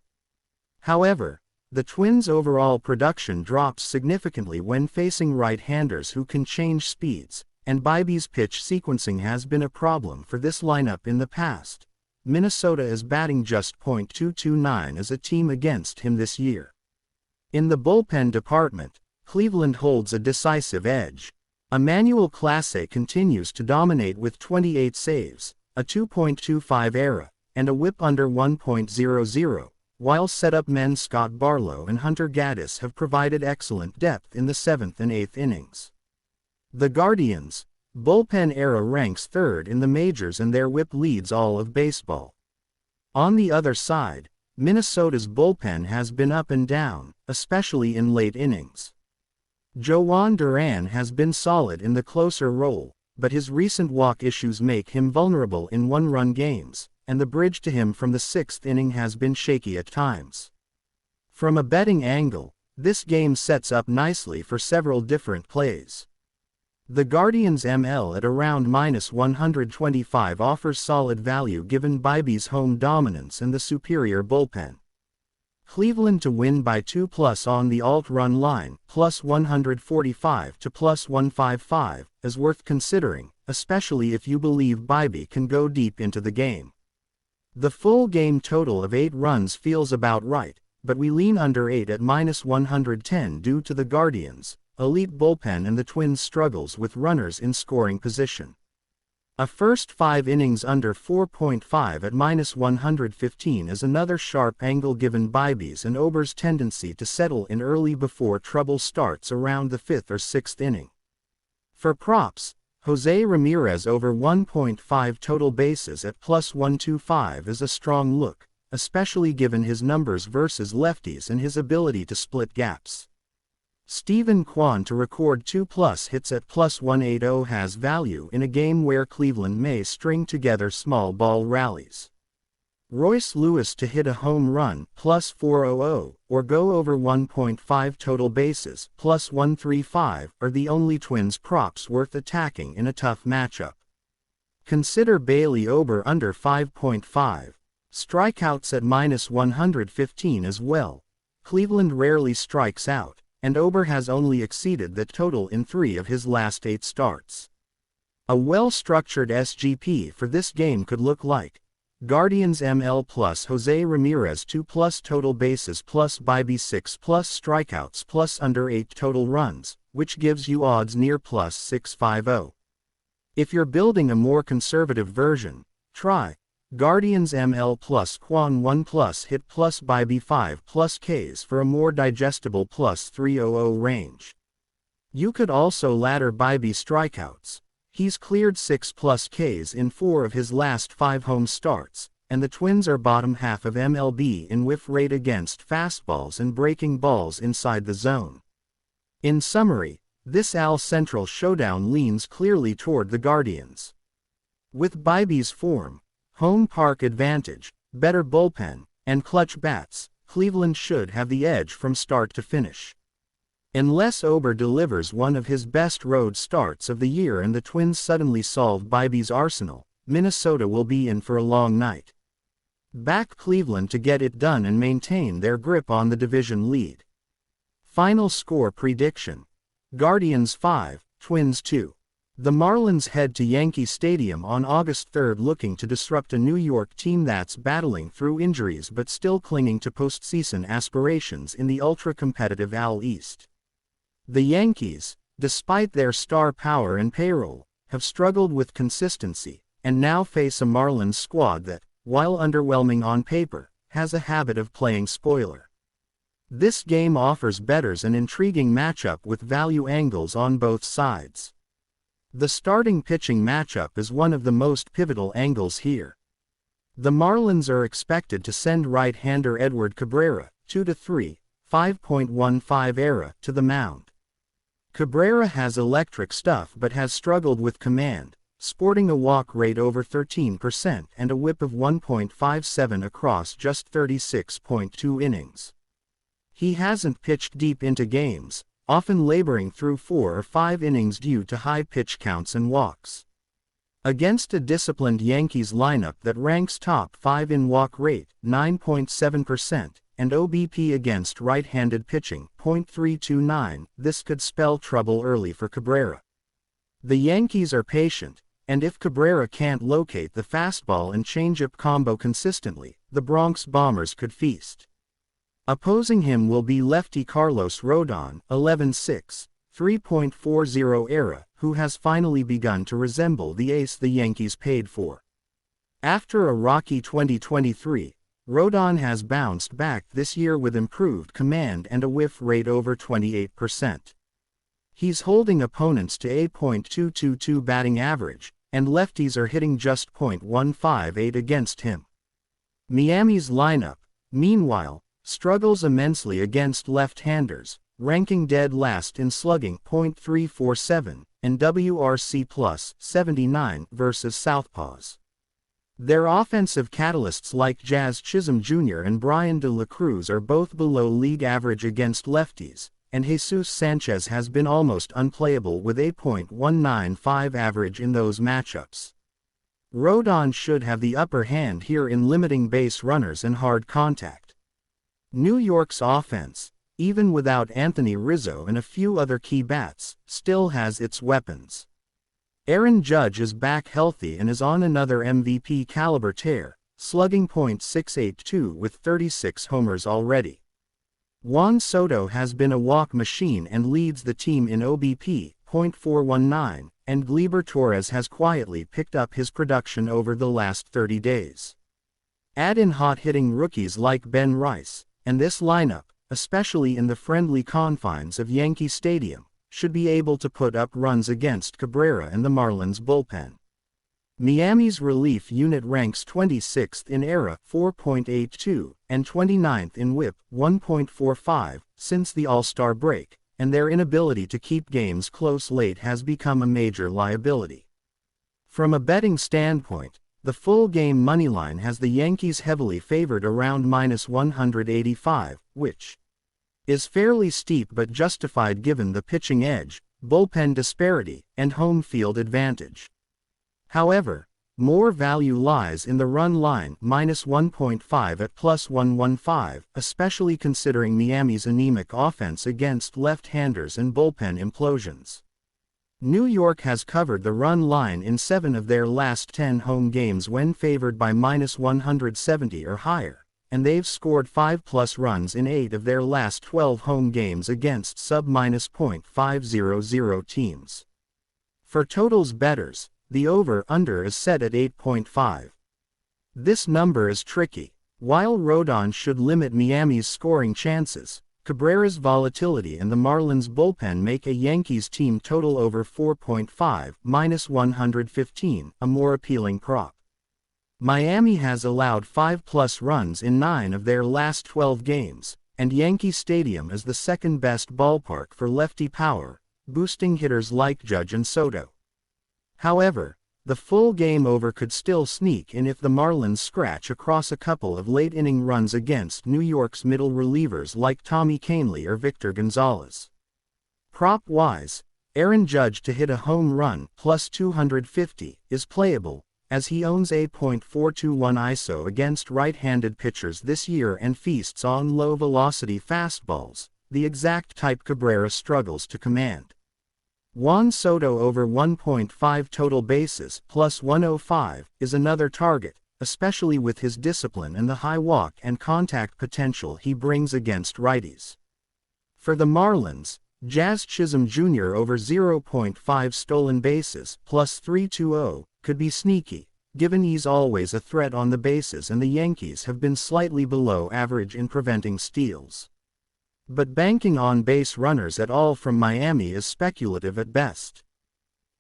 However, the Twins' overall production drops significantly when facing right-handers who can change speeds, and Bibee's pitch sequencing has been a problem for this lineup in the past. Minnesota is batting just .229 as a team against him this year. In the bullpen department, Cleveland holds a decisive edge. Emmanuel Clase continues to dominate with 28 saves, a 2.25 ERA, and a whip under 1.00, while setup men Scott Barlow and Hunter Gaddis have provided excellent depth in the 7th and 8th innings. The Guardians' bullpen era ranks 3rd in the majors and their whip leads all of baseball. On the other side, Minnesota's bullpen has been up and down, especially in late innings. Jhoan Duran has been solid in the closer role, but his recent walk issues make him vulnerable in one-run games, and the bridge to him from the 6th inning has been shaky at times. From a betting angle, this game sets up nicely for several different plays. The Guardians' ML at around -125 offers solid value given Bibee's home dominance and the superior bullpen. Cleveland to win by 2+ on the alt-run line, +145 to +155, is worth considering, especially if you believe Bibee can go deep into the game. The full game total of 8 runs feels about right, but we lean under 8 at -110 due to the Guardians' elite bullpen and the Twins' struggles with runners in scoring position. A first 5 innings under 4.5 at -115 is another sharp angle given Bibee's and Ober's tendency to settle in early before trouble starts around the 5th or 6th inning. For props, Jose Ramirez over 1.5 total bases at +125 is a strong look, especially given his numbers versus lefties and his ability to split gaps. Steven Kwan to record 2+ hits at +180 has value in a game where Cleveland may string together small ball rallies. Royce Lewis to hit a home run +400 or go over 1.5 total bases +135 are the only Twins props worth attacking in a tough matchup. Consider Bailey Ober under 5.5 strikeouts at -115 as well. Cleveland rarely strikes out, and Ober has only exceeded that total in 3 of his last 8 starts. A well-structured SGP for this game could look like Guardians ML plus Jose Ramirez 2+ total bases plus Bibee 6+ strikeouts plus under 8 total runs, which gives you odds near +650. If you're building a more conservative version, try Guardians ML plus Kwan 1+ hit plus Bibee 5+ Ks for a more digestible +300 range. You could also ladder Bibee strikeouts. He's cleared 6+ Ks in 4 of his last 5 home starts, and the Twins are bottom half of MLB in whiff rate against fastballs and breaking balls inside the zone. In summary, this AL Central showdown leans clearly toward the Guardians. With Bibee's form, home park advantage, better bullpen, and clutch bats, Cleveland should have the edge from start to finish. Unless Ober delivers one of his best road starts of the year and the Twins suddenly solve Bibee's arsenal, Minnesota will be in for a long night. Back Cleveland to get it done and maintain their grip on the division lead. Final score prediction. Guardians 5, Twins 2. The Marlins head to Yankee Stadium on August 3 looking to disrupt a New York team that's battling through injuries but still clinging to postseason aspirations in the ultra-competitive AL East. The Yankees, despite their star power and payroll, have struggled with consistency, and now face a Marlins squad that, while underwhelming on paper, has a habit of playing spoiler. This game offers bettors an intriguing matchup with value angles on both sides. The starting pitching matchup is one of the most pivotal angles here. The Marlins are expected to send right-hander Edward Cabrera, 2-3, 5.15 ERA, to the mound. Cabrera has electric stuff but has struggled with command, sporting a walk rate over 13% and a whip of 1.57 across just 36.2 innings. He hasn't pitched deep into games, often laboring through 4 or 5 innings due to high pitch counts and walks. Against a disciplined Yankees lineup that ranks top 5 in walk rate, 9.7%, and OBP against right-handed pitching, .329, this could spell trouble early for Cabrera. The Yankees are patient, and if Cabrera can't locate the fastball and changeup combo consistently, the Bronx Bombers could feast. Opposing him will be lefty Carlos Rodon, 11-6, 3.40 ERA, who has finally begun to resemble the ace the Yankees paid for. After a rocky 2023, Rodon has bounced back this year with improved command and a whiff rate over 28%. He's holding opponents to a .222 batting average, and lefties are hitting just .158 against him. Miami's lineup, meanwhile, struggles immensely against left-handers, ranking dead last in slugging .347 and WRC plus 79 versus southpaws. Their offensive catalysts like Jazz Chisholm Jr. and Brian De La Cruz are both below league average against lefties, and Jesus Sanchez has been almost unplayable with a .195 average in those matchups. Rodon should have the upper hand here in limiting base runners and hard contact. New York's offense, even without Anthony Rizzo and a few other key bats, still has its weapons. Aaron Judge is back healthy and is on another MVP caliber tear, slugging .682 with 36 homers already. Juan Soto has been a walk machine and leads the team in OBP, .419, and Gleyber Torres has quietly picked up his production over the last 30 days. Add in hot-hitting rookies like Ben Rice, and this lineup, especially in the friendly confines of Yankee Stadium, should be able to put up runs against Cabrera and the Marlins bullpen. Miami's relief unit ranks 26th in ERA, 4.82, and 29th in WHIP, 1.45, since the All-Star break, and their inability to keep games close late has become a major liability. From a betting standpoint, the full-game moneyline has the Yankees heavily favored around -185, which is fairly steep but justified given the pitching edge, bullpen disparity, and home field advantage. However, more value lies in the run line, -1.5 at +115, especially considering Miami's anemic offense against left-handers and bullpen implosions. New York has covered the run line in 7 of their last 10 home games when favored by -170 or higher, and they've scored 5+ runs in 8 of their last 12 home games against sub-.500 teams. For totals bettors, the over-under is set at 8.5. This number is tricky. While Rodon should limit Miami's scoring chances, Cabrera's volatility and the Marlins bullpen make a Yankees team total over 4.5, -115, a more appealing prop. Miami has allowed 5+ runs in 9 of their last 12 games, and Yankee Stadium is the second-best ballpark for lefty power, boosting hitters like Judge and Soto. However, the full game over could still sneak in if the Marlins scratch across a couple of late-inning runs against New York's middle relievers like Tommy Kahnle or Victor Gonzalez. Prop-wise, Aaron Judge to hit a home run, +250, is playable, as he owns a .421 ISO against right-handed pitchers this year and feasts on low-velocity fastballs, the exact type Cabrera struggles to command. Juan Soto over 1.5 total bases plus 105 is another target, especially with his discipline and the high walk and contact potential he brings against righties. For the Marlins, Jazz Chisholm Jr. over 0.5 stolen bases plus 320 could be sneaky, given he's always a threat on the bases and the Yankees have been slightly below average in preventing steals. But banking on base runners at all from Miami is speculative at best.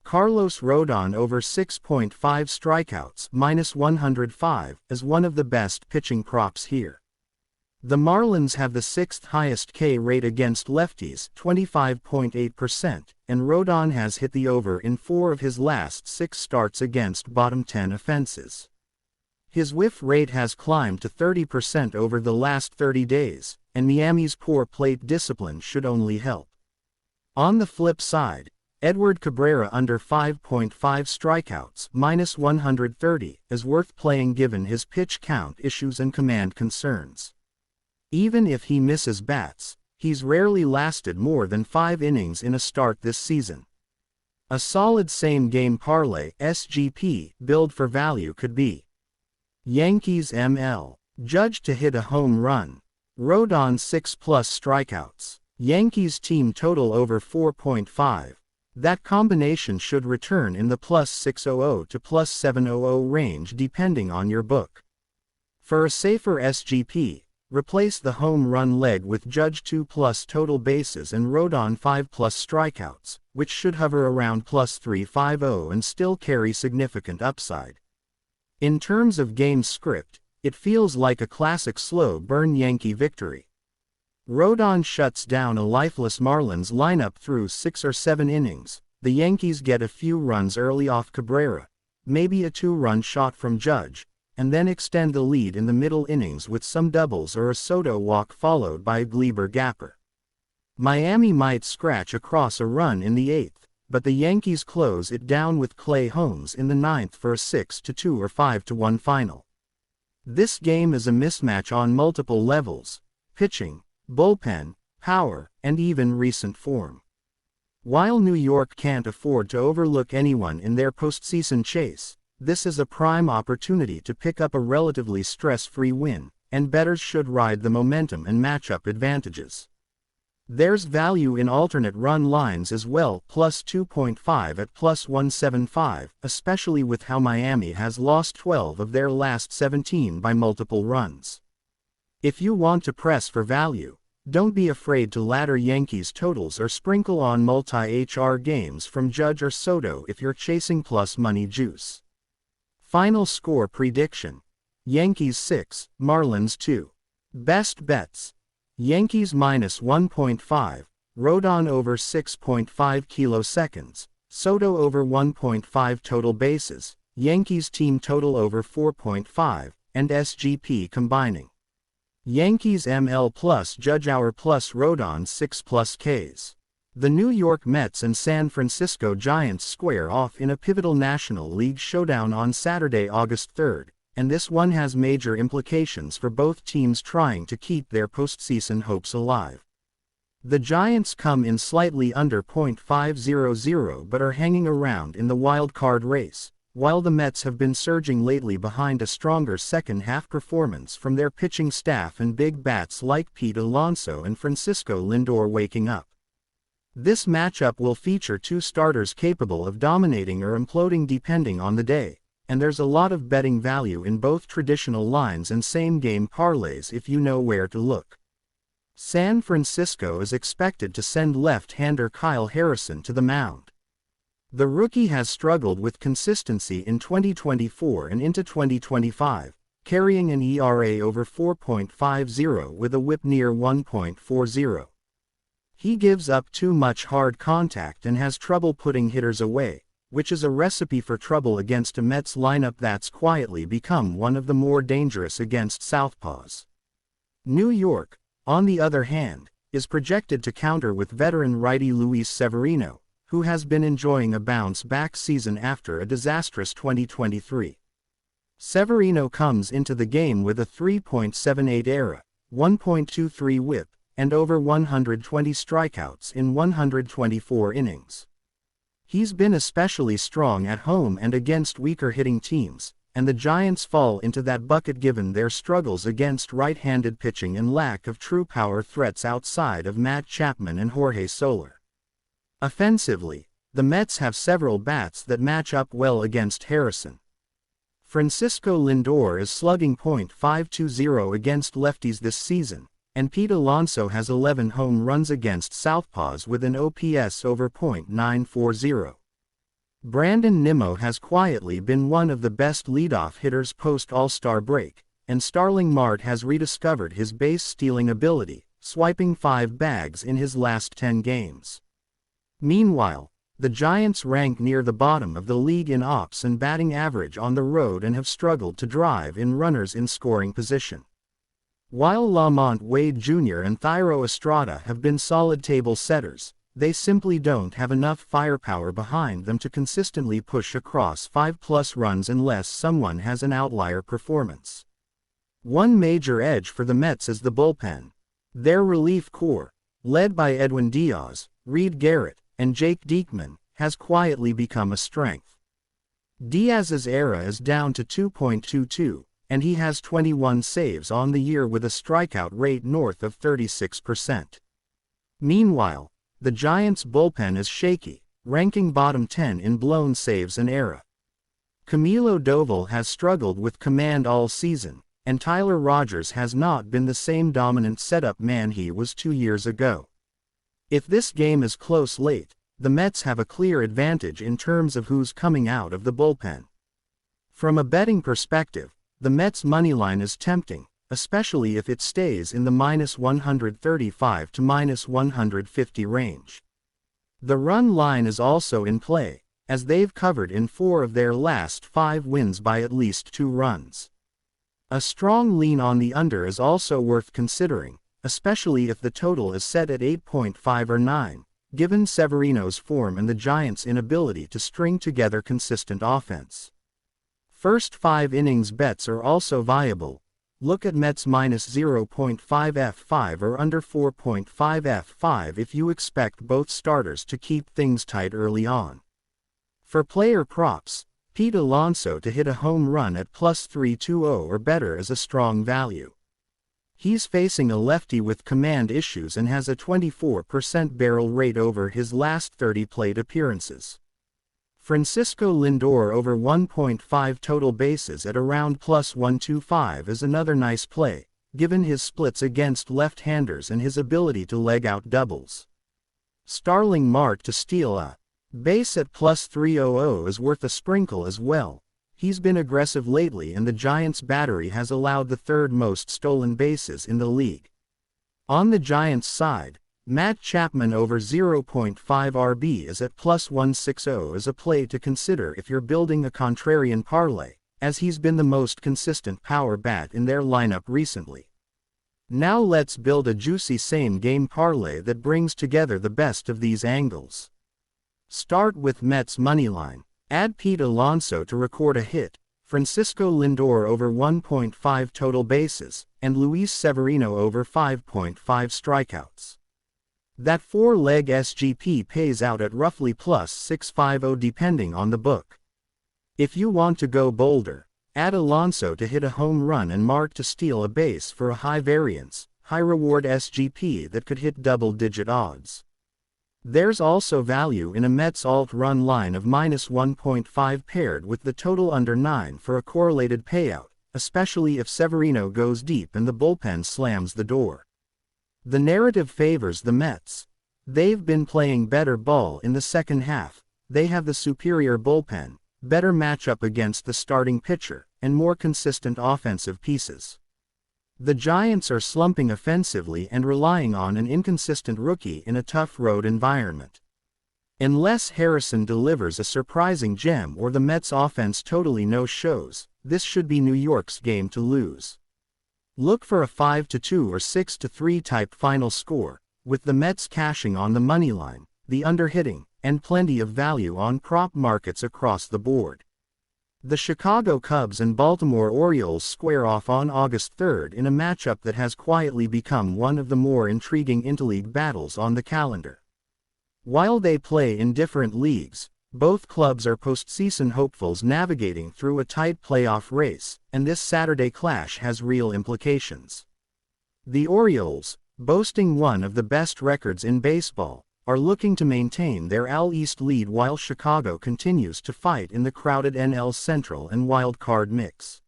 Carlos Rodon over 6.5 strikeouts minus 105 is one of the best pitching props here. The Marlins have the sixth highest K rate against lefties, 25.8%, and Rodon has hit the over in 4 of his last 6 starts against bottom 10 offenses. His whiff rate has climbed to 30% over the last 30 days, and Miami's poor plate discipline should only help. On the flip side, Edward Cabrera under 5.5 strikeouts minus 130 is worth playing given his pitch count issues and command concerns. Even if he misses bats, he's rarely lasted more than 5 innings in a start this season. A solid same-game parlay (SGP) build for value could be Yankees ML, Judge to hit a home run, Rodon 6+ strikeouts, Yankees team total over 4.5. That combination should return in the plus 600 to plus 700 range depending on your book. For a safer SGP, replace the home run leg with Judge 2+ total bases and Rodon 5+ strikeouts, which should hover around plus 350 and still carry significant upside. In terms of game script, it feels like a classic slow burn Yankee victory. Rodon shuts down a lifeless Marlins lineup through 6 or 7 innings. The Yankees get a few runs early off Cabrera, maybe a 2-run shot from Judge, and then extend the lead in the middle innings with some doubles or a Soto walk followed by a Gleyber gapper. Miami might scratch across a run in the 8th, but the Yankees close it down with Clay Holmes in the 9th for a 6-2 or 5-1 final. This game is a mismatch on multiple levels: pitching, bullpen, power, and even recent form. While New York can't afford to overlook anyone in their postseason chase, this is a prime opportunity to pick up a relatively stress-free win, and bettors should ride the momentum and matchup advantages. There's value in alternate run lines as well, plus 2.5 at plus 175, especially with how Miami has lost 12 of their last 17 by multiple runs. If you want to press for value, don't be afraid to ladder Yankees totals or sprinkle on multi-HR games from Judge or Soto if you're chasing plus money juice. Final score prediction: Yankees 6, Marlins 2. Best bets: Yankees minus 1.5, Rodon over 6.5 kiloseconds, Soto over 1.5 total bases, Yankees team total over 4.5, and SGP combining. Yankees ML plus Judge hour plus Rodon 6+ Ks. The New York Mets and San Francisco Giants square off in a pivotal National League showdown on Saturday, August 3rd, and this one has major implications for both teams trying to keep their postseason hopes alive. The Giants come in slightly under .500 but are hanging around in the wild card race, while the Mets have been surging lately behind a stronger second-half performance from their pitching staff and big bats like Pete Alonso and Francisco Lindor waking up. This matchup will feature 2 starters capable of dominating or imploding depending on the day, and there's a lot of betting value in both traditional lines and same-game parlays if you know where to look. San Francisco is expected to send left-hander Kyle Harrison to the mound. The rookie has struggled with consistency in 2024 and into 2025, carrying an ERA over 4.50 with a whip near 1.40. He gives up too much hard contact and has trouble putting hitters away, which is a recipe for trouble against a Mets lineup that's quietly become one of the more dangerous against southpaws. New York, on the other hand, is projected to counter with veteran righty Luis Severino, who has been enjoying a bounce-back season after a disastrous 2023. Severino comes into the game with a 3.78 ERA, 1.23 WHIP, and over 120 strikeouts in 124 innings. He's been especially strong at home and against weaker hitting teams, and the Giants fall into that bucket given their struggles against right-handed pitching and lack of true power threats outside of Matt Chapman and Jorge Soler. Offensively, the Mets have several bats that match up well against Harrison. Francisco Lindor is slugging .520 against lefties this season, and Pete Alonso has 11 home runs against southpaws with an OPS over .940. Brandon Nimmo has quietly been one of the best leadoff hitters post-All-Star break, and Starling Marte has rediscovered his base-stealing ability, swiping 5 bags in his last 10 games. Meanwhile, the Giants rank near the bottom of the league in ops and batting average on the road and have struggled to drive in runners in scoring position. While Lamont Wade Jr. and Thairo Estrada have been solid table setters, they simply don't have enough firepower behind them to consistently push across 5+ runs unless someone has an outlier performance. One major edge for the Mets is the bullpen. Their relief corps, led by Edwin Diaz, Reed Garrett, and Jake Diekman, has quietly become a strength. Diaz's ERA is down to 2.22, and he has 21 saves on the year with a strikeout rate north of 36%. Meanwhile, the Giants' bullpen is shaky, ranking bottom 10 in blown saves and ERA. Camilo Doval has struggled with command all season, and Tyler Rogers has not been the same dominant setup man he was 2 years ago. If this game is close late, the Mets have a clear advantage in terms of who's coming out of the bullpen. From a betting perspective, the Mets' moneyline is tempting, especially if it stays in the -135 to -150 range. The run line is also in play, as they've covered in 4 of their last 5 wins by at least 2 runs. A strong lean on the under is also worth considering, especially if the total is set at 8.5 or 9, given Severino's form and the Giants' inability to string together consistent offense. First 5 innings bets are also viable. Look at Mets -0.5 F5 or under 4.5 F5 if you expect both starters to keep things tight early on. For player props, Pete Alonso to hit a home run at +320 or better is a strong value. He's facing a lefty with command issues and has a 24% barrel rate over his last 30 plate appearances. Francisco Lindor over 1.5 total bases at around +125 is another nice play, given his splits against left-handers and his ability to leg out doubles. Starling Marte to steal a base at +300 is worth a sprinkle as well. He's been aggressive lately and the Giants' battery has allowed the 3rd most stolen bases in the league. On the Giants' side, Matt Chapman over 0.5 RB is at +160 is a play to consider if you're building a contrarian parlay, as he's been the most consistent power bat in their lineup recently. Now let's build a juicy same-game parlay that brings together the best of these angles. Start with Mets moneyline. Add Pete Alonso to record a hit, Francisco Lindor over 1.5 total bases, and Luis Severino over 5.5 strikeouts. That 4-leg SGP pays out at roughly +650 depending on the book. If you want to go bolder, add Alonso to hit a home run and Marte to steal a base for a high-variance, high-reward SGP that could hit double-digit odds. There's also value in a Mets alt-run line of -1.5 paired with the total under 9 for a correlated payout, especially if Severino goes deep and the bullpen slams the door. The narrative favors the Mets. They've been playing better ball in the second half, they have the superior bullpen, better matchup against the starting pitcher, and more consistent offensive pieces. The Giants are slumping offensively and relying on an inconsistent rookie in a tough road environment. Unless Harrison delivers a surprising gem or the Mets offense totally no-shows, this should be New York's game to lose. Look for a 5-2 or 6-3 type final score, with the Mets cashing on the moneyline, the under-hitting, and plenty of value on prop markets across the board. The Chicago Cubs and Baltimore Orioles square off on August 3rd in a matchup that has quietly become one of the more intriguing interleague battles on the calendar. While they play in different leagues, both clubs are postseason hopefuls navigating through a tight playoff race, and this Saturday clash has real implications. The Orioles, boasting one of the best records in baseball, are looking to maintain their AL East lead while Chicago continues to fight in the crowded NL Central and wild card mix.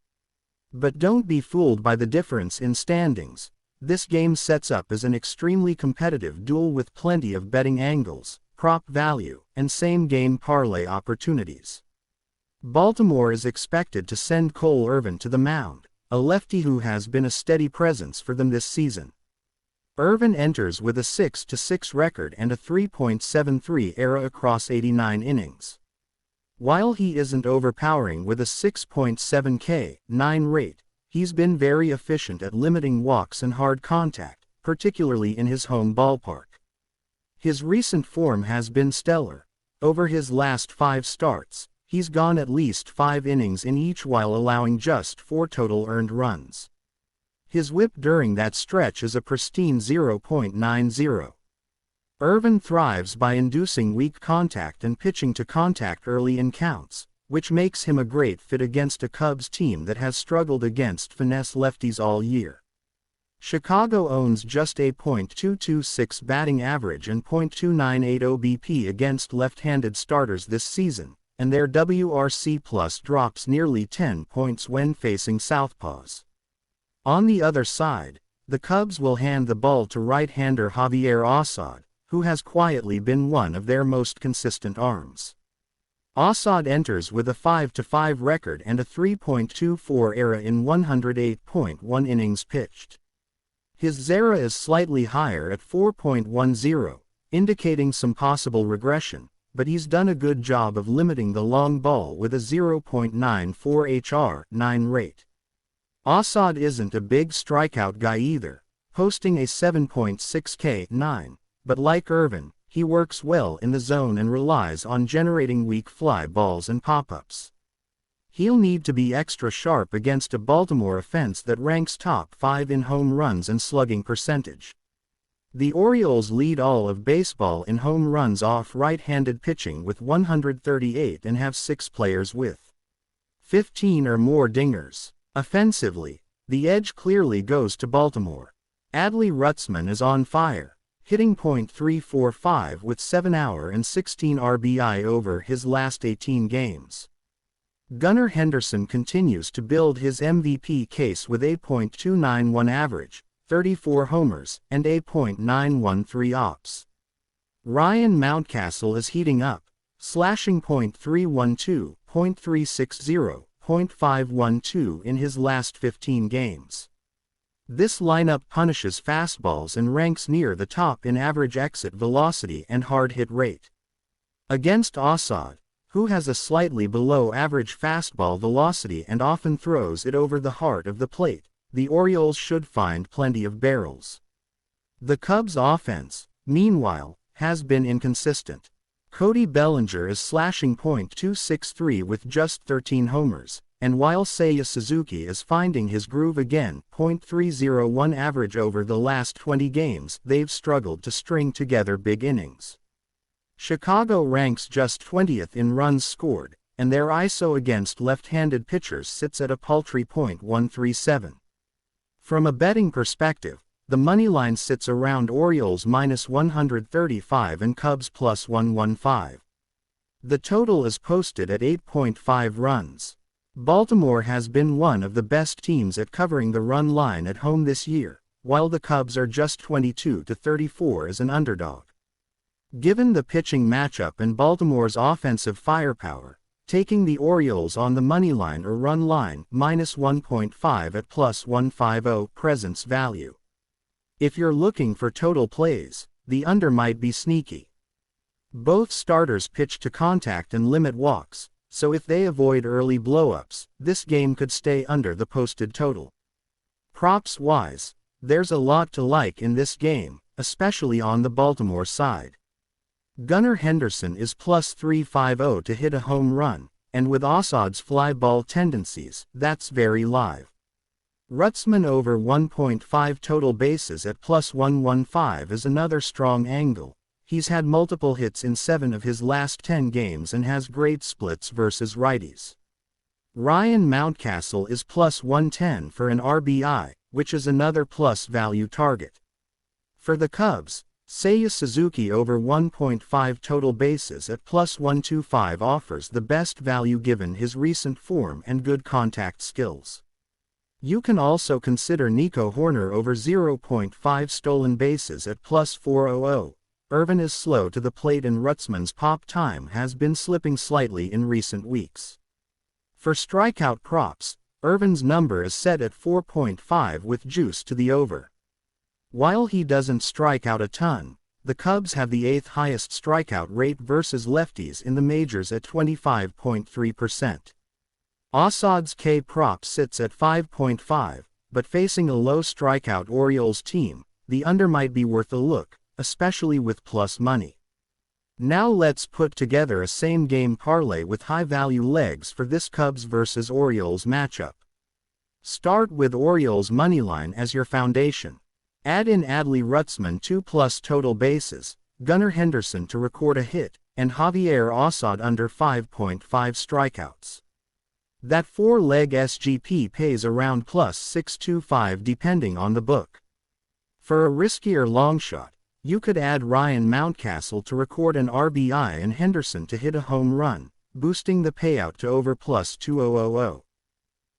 But don't be fooled by the difference in standings. This game sets up as an extremely competitive duel with plenty of betting angles, prop value, and same-game parlay opportunities. Baltimore is expected to send Cole Irvin to the mound, a lefty who has been a steady presence for them this season. Irvin enters with a 6-6 record and a 3.73 ERA across 89 innings. While he isn't overpowering with a 6.7 K/9 rate, he's been very efficient at limiting walks and hard contact, particularly in his home ballpark. His recent form has been stellar. Over his last 5 starts, he's gone at least 5 innings in each while allowing just 4 total earned runs. His whip during that stretch is a pristine 0.90. Irvin thrives by inducing weak contact and pitching to contact early in counts, which makes him a great fit against a Cubs team that has struggled against finesse lefties all year. Chicago owns just a .226 batting average and .298 OBP against left-handed starters this season, and their WRC plus drops nearly 10 points when facing southpaws. On the other side, the Cubs will hand the ball to right-hander Javier Assad, who has quietly been one of their most consistent arms. Assad enters with a 5-5 record and a 3.24 ERA in 108.1 innings pitched. His ZERA is slightly higher at 4.10, indicating some possible regression, but he's done a good job of limiting the long ball with a 0.94 HR/9 rate. Assad isn't a big strikeout guy either, posting a 7.6 K/9, but like Irvin, he works well in the zone and relies on generating weak fly balls and pop-ups. He'll need to be extra sharp against a Baltimore offense that ranks top 5 in home runs and slugging percentage. The Orioles lead all of baseball in home runs off right-handed pitching with 138 and have 6 players with 15 or more dingers. Offensively, the edge clearly goes to Baltimore. Adley Rutschman is on fire, hitting .345 with 7 hour and 16 RBI over his last 18 games. Gunnar Henderson continues to build his MVP case with a .291 average, 34 homers, and a .913 OPS. Ryan Mountcastle is heating up, slashing .312, .360, .512 in his last 15 games. This lineup punishes fastballs and ranks near the top in average exit velocity and hard hit rate. Against Assad, who has a slightly below average fastball velocity and often throws it over the heart of the plate, the Orioles should find plenty of barrels. The Cubs' offense, meanwhile, has been inconsistent. Cody Bellinger is slashing .263 with just 13 homers, and while Seiya Suzuki is finding his groove again, .301 average over the last 20 games, they've struggled to string together big innings. Chicago ranks just 20th in runs scored, and their ISO against left-handed pitchers sits at a paltry .137. From a betting perspective, the moneyline sits around Orioles -135 and Cubs +115. The total is posted at 8.5 runs. Baltimore has been one of the best teams at covering the run line at home this year, while the Cubs are just 22-34 as an underdog. Given the pitching matchup and Baltimore's offensive firepower, taking the Orioles on the moneyline or run line -1.5 at +150 presents value. If you're looking for total plays, the under might be sneaky. Both starters pitch to contact and limit walks, so if they avoid early blowups, this game could stay under the posted total. Props-wise, there's a lot to like in this game, especially on the Baltimore side. Gunnar Henderson is +350 to hit a home run, and with Assad's fly ball tendencies, that's very live. Rutzman over 1.5 total bases at plus 115 is another strong angle. He's had multiple hits in 7 of his last 10 games and has great splits versus righties. Ryan Mountcastle is plus 110 for an RBI, which is another plus value target. For the Cubs, Seiya Suzuki over 1.5 total bases at plus 125 offers the best value given his recent form and good contact skills. You can also consider Nico Horner over 0.5 stolen bases at plus 400. Irvin is slow to the plate and Rutzman's pop time has been slipping slightly in recent weeks. For strikeout props, Irvin's number is set at 4.5 with juice to the over. While he doesn't strike out a ton, the Cubs have the 8th highest strikeout rate versus lefties in the majors at 25.3%. Assad's K prop sits at 5.5, but facing a low strikeout Orioles team, the under might be worth a look, especially with plus money. Now let's put together a same-game parlay with high-value legs for this Cubs vs Orioles matchup. Start with Orioles moneyline as your foundation. Add in Adley Rutzman 2+ total bases, Gunnar Henderson to record a hit, and Javier Assad under 5.5 strikeouts. That 4-leg SGP pays around plus 625 depending on the book. For a riskier long shot, you could add Ryan Mountcastle to record an RBI and Henderson to hit a home run, boosting the payout to over plus 2000.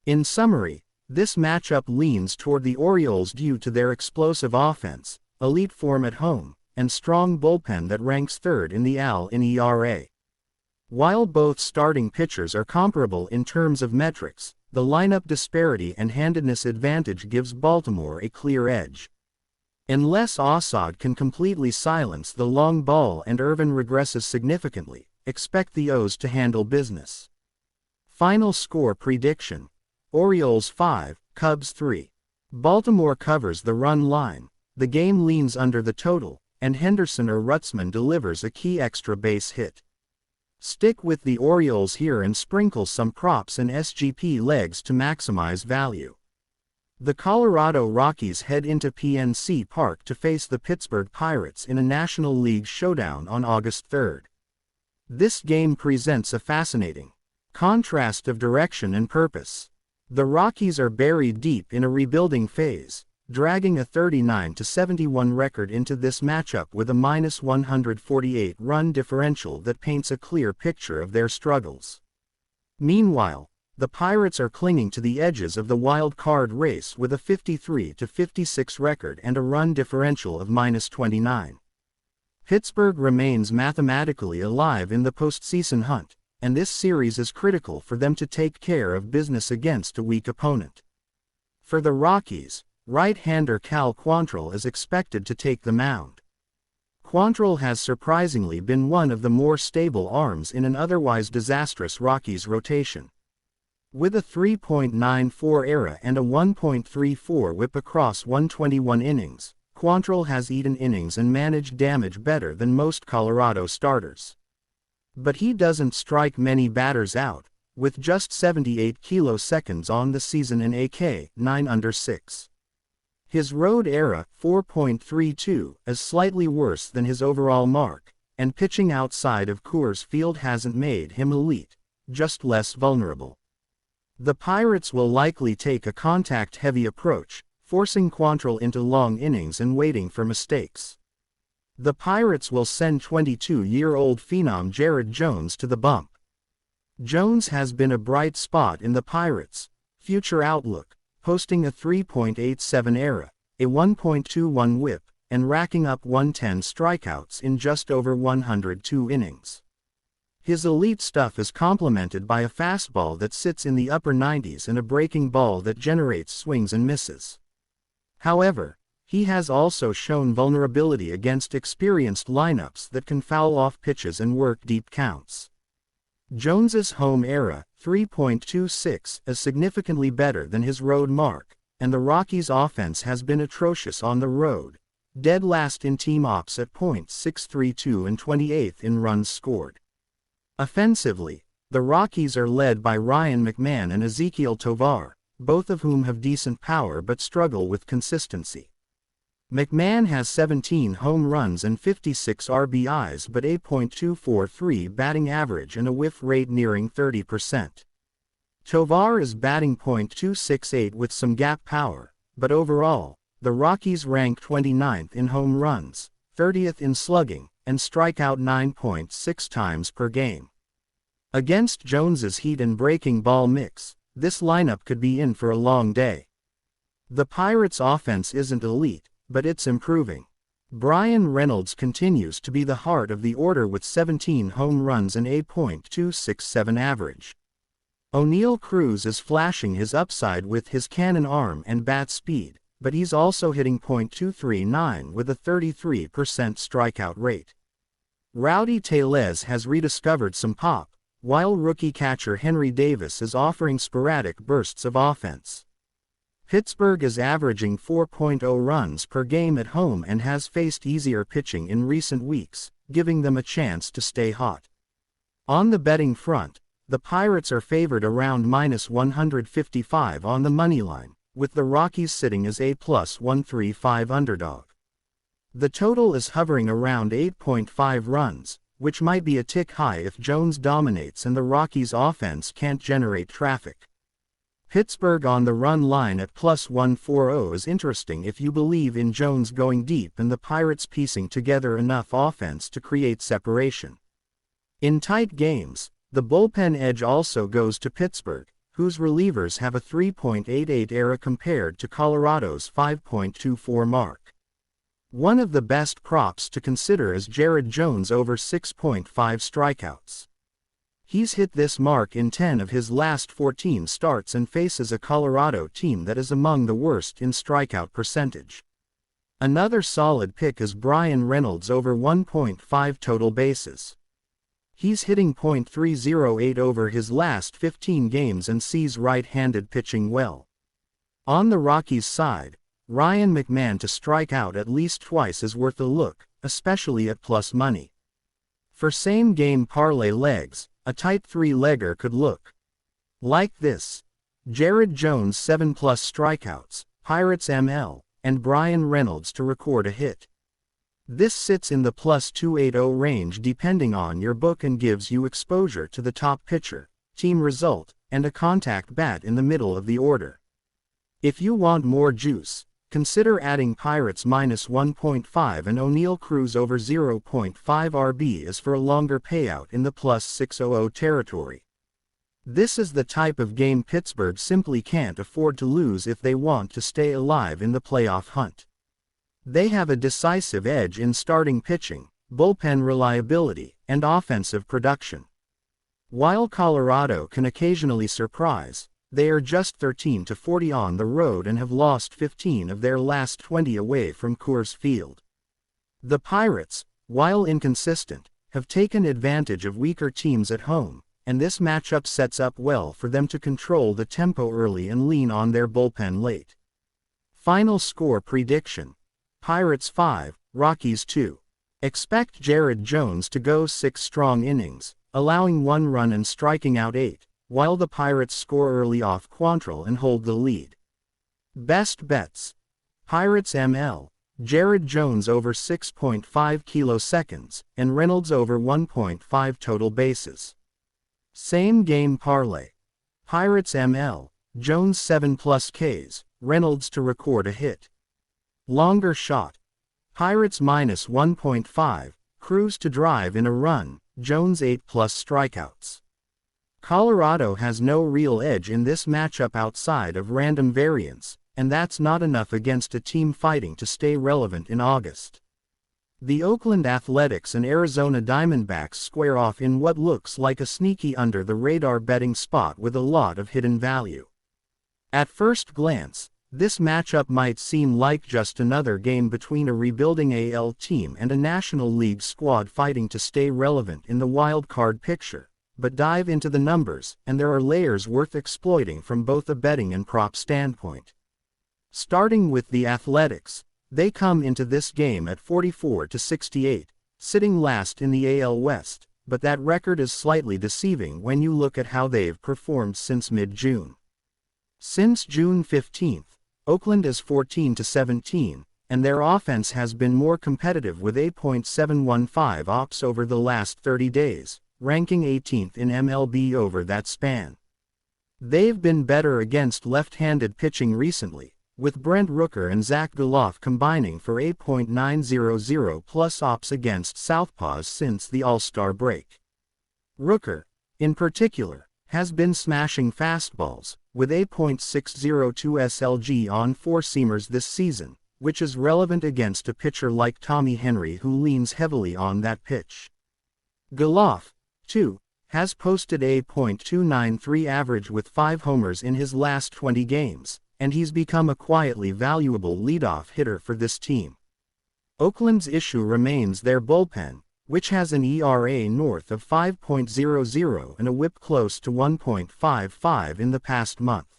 In summary, this matchup leans toward the Orioles due to their explosive offense, elite form at home, and strong bullpen that ranks 3rd in the AL in ERA. While both starting pitchers are comparable in terms of metrics, the lineup disparity and handedness advantage gives Baltimore a clear edge. Unless Assad can completely silence the long ball and Irvin regresses significantly, expect the O's to handle business. Final score prediction: Orioles 5, Cubs 3. Baltimore covers the run line, the game leans under the total, and Henderson or Rutzman delivers a key extra base hit. Stick with the Orioles here and sprinkle some props and SGP legs to maximize value. The Colorado Rockies head into PNC Park to face the Pittsburgh Pirates in a National League showdown on August 3rd. This game presents a fascinating contrast of direction and purpose. The Rockies are buried deep in a rebuilding phase, dragging a 39-71 record into this matchup with a minus 148 run differential that paints a clear picture of their struggles. Meanwhile, the Pirates are clinging to the edges of the wild card race with a 53-56 record and a run differential of minus 29. Pittsburgh remains mathematically alive in the postseason hunt, and this series is critical for them to take care of business against a weak opponent. For the Rockies, right-hander Cal Quantrill is expected to take the mound. Quantrill has surprisingly been one of the more stable arms in an otherwise disastrous Rockies rotation. With a 3.94 ERA and a 1.34 WHIP across 121 innings, Quantrill has eaten innings and managed damage better than most Colorado starters. But he doesn't strike many batters out, with just 78 kiloseconds on the season in AK, 9 under 6. His road ERA, 4.32, is slightly worse than his overall mark, and pitching outside of Coors Field hasn't made him elite, just less vulnerable. The Pirates will likely take a contact-heavy approach, forcing Quantrill into long innings and waiting for mistakes. The Pirates will send 22-year-old phenom Jared Jones to the bump. Jones has been a bright spot in the Pirates' future outlook, posting a 3.87 ERA, a 1.21 WHIP, and racking up 110 strikeouts in just over 102 innings. His elite stuff is complemented by a fastball that sits in the upper 90s and a breaking ball that generates swings and misses. However, he has also shown vulnerability against experienced lineups that can foul off pitches and work deep counts. Jones's home ERA, 3.26, is significantly better than his road mark, and the Rockies' offense has been atrocious on the road, dead last in team ops at .632 and 28th in runs scored. Offensively, The Rockies are led by Ryan McMahon and Ezequiel Tovar, both of whom have decent power but struggle with consistency. McMahon has 17 home runs and 56 RBIs but a .243 batting average and a whiff rate nearing 30%. Tovar is batting .268 with some gap power, but overall, the Rockies rank 29th in home runs, 30th in slugging, and strike out 9.6 times per game. Against Jones's heat and breaking ball mix, this lineup could be in for a long day. The Pirates' offense isn't elite, but it's improving. Bryan Reynolds continues to be the heart of the order with 17 home runs and a .267 average. O'Neal Cruz is flashing his upside with his cannon arm and bat speed, but he's also hitting .239 with a 33% strikeout rate. Rowdy Tellez has rediscovered some pop, while rookie catcher Henry Davis is offering sporadic bursts of offense. Pittsburgh is averaging 4.0 runs per game at home and has faced easier pitching in recent weeks, giving them a chance to stay hot. On the betting front, the Pirates are favored around -155 on the moneyline, with the Rockies sitting as a +135 underdog. The total is hovering around 8.5 runs, which might be a tick high if Jones dominates and the Rockies' offense can't generate traffic. Pittsburgh on the run line at +140 is interesting if you believe in Jones going deep and the Pirates piecing together enough offense to create separation. In tight games, the bullpen edge also goes to Pittsburgh, whose relievers have a 3.88 ERA compared to Colorado's 5.24 mark. One of the best props to consider is Jared Jones over 6.5 strikeouts. He's hit this mark in 10 of his last 14 starts and faces a Colorado team that is among the worst in strikeout percentage. Another solid pick is Bryan Reynolds over 1.5 total bases. He's hitting .308 over his last 15 games and sees right-handed pitching well. On the Rockies' side, Ryan McMahon to strike out at least twice is worth a look, especially at plus money. For same-game parlay legs, a tight three-legger could look like this: Jared Jones 7+ strikeouts, Pirates ML, and Bryan Reynolds to record a hit. This sits in the +280 range depending on your book and gives you exposure to the top pitcher, team result, and a contact bat in the middle of the order. If you want more juice, consider adding Pirates -1.5 and O'Neal Cruz over 0.5 RB as for a longer payout in the +600 territory. This is the type of game Pittsburgh simply can't afford to lose if they want to stay alive in the playoff hunt. They have a decisive edge in starting pitching, bullpen reliability, and offensive production. While Colorado can occasionally surprise, they are just 13-40 on the road and have lost 15 of their last 20 away from Coors Field. The Pirates, while inconsistent, have taken advantage of weaker teams at home, and this matchup sets up well for them to control the tempo early and lean on their bullpen late. Final score prediction: Pirates 5, Rockies 2. Expect Jared Jones to go 6 strong innings, allowing 1 run and striking out 8. While the Pirates score early off Quantrill and hold the lead. Best bets: Pirates ML, Jared Jones over 6.5 kiloseconds, and Reynolds over 1.5 total bases. Same game parlay: Pirates ML, Jones 7+ Ks, Reynolds to record a hit. Longer shot: Pirates -1.5, Cruz to drive in a run, Jones 8+ strikeouts. Colorado has no real edge in this matchup outside of random variance, and that's not enough against a team fighting to stay relevant in August. The Oakland Athletics and Arizona Diamondbacks square off in what looks like a sneaky under-the-radar betting spot with a lot of hidden value. At first glance, this matchup might seem like just another game between a rebuilding AL team and a National League squad fighting to stay relevant in the wild card picture. But dive into the numbers, and there are layers worth exploiting from both a betting and prop standpoint. Starting with the Athletics, they come into this game at 44-68, sitting last in the AL West, but that record is slightly deceiving when you look at how they've performed since mid-June. Since June 15, Oakland is 14-17, and their offense has been more competitive with 8.715 ops over the last 30 days, ranking 18th in MLB over that span. They've been better against left-handed pitching recently, with Brent Rooker and Zach Gelof combining for 8.900 plus ops against southpaws since the All-Star break. Rooker, in particular, has been smashing fastballs, with 8.602 SLG on four-seamers this season, which is relevant against a pitcher like Tommy Henry who leans heavily on that pitch. Gelof, too, has posted a .293 average with 5 homers in his last 20 games, and he's become a quietly valuable leadoff hitter for this team. Oakland's issue remains their bullpen, which has an ERA north of 5.00 and a WHIP close to 1.55 in the past month.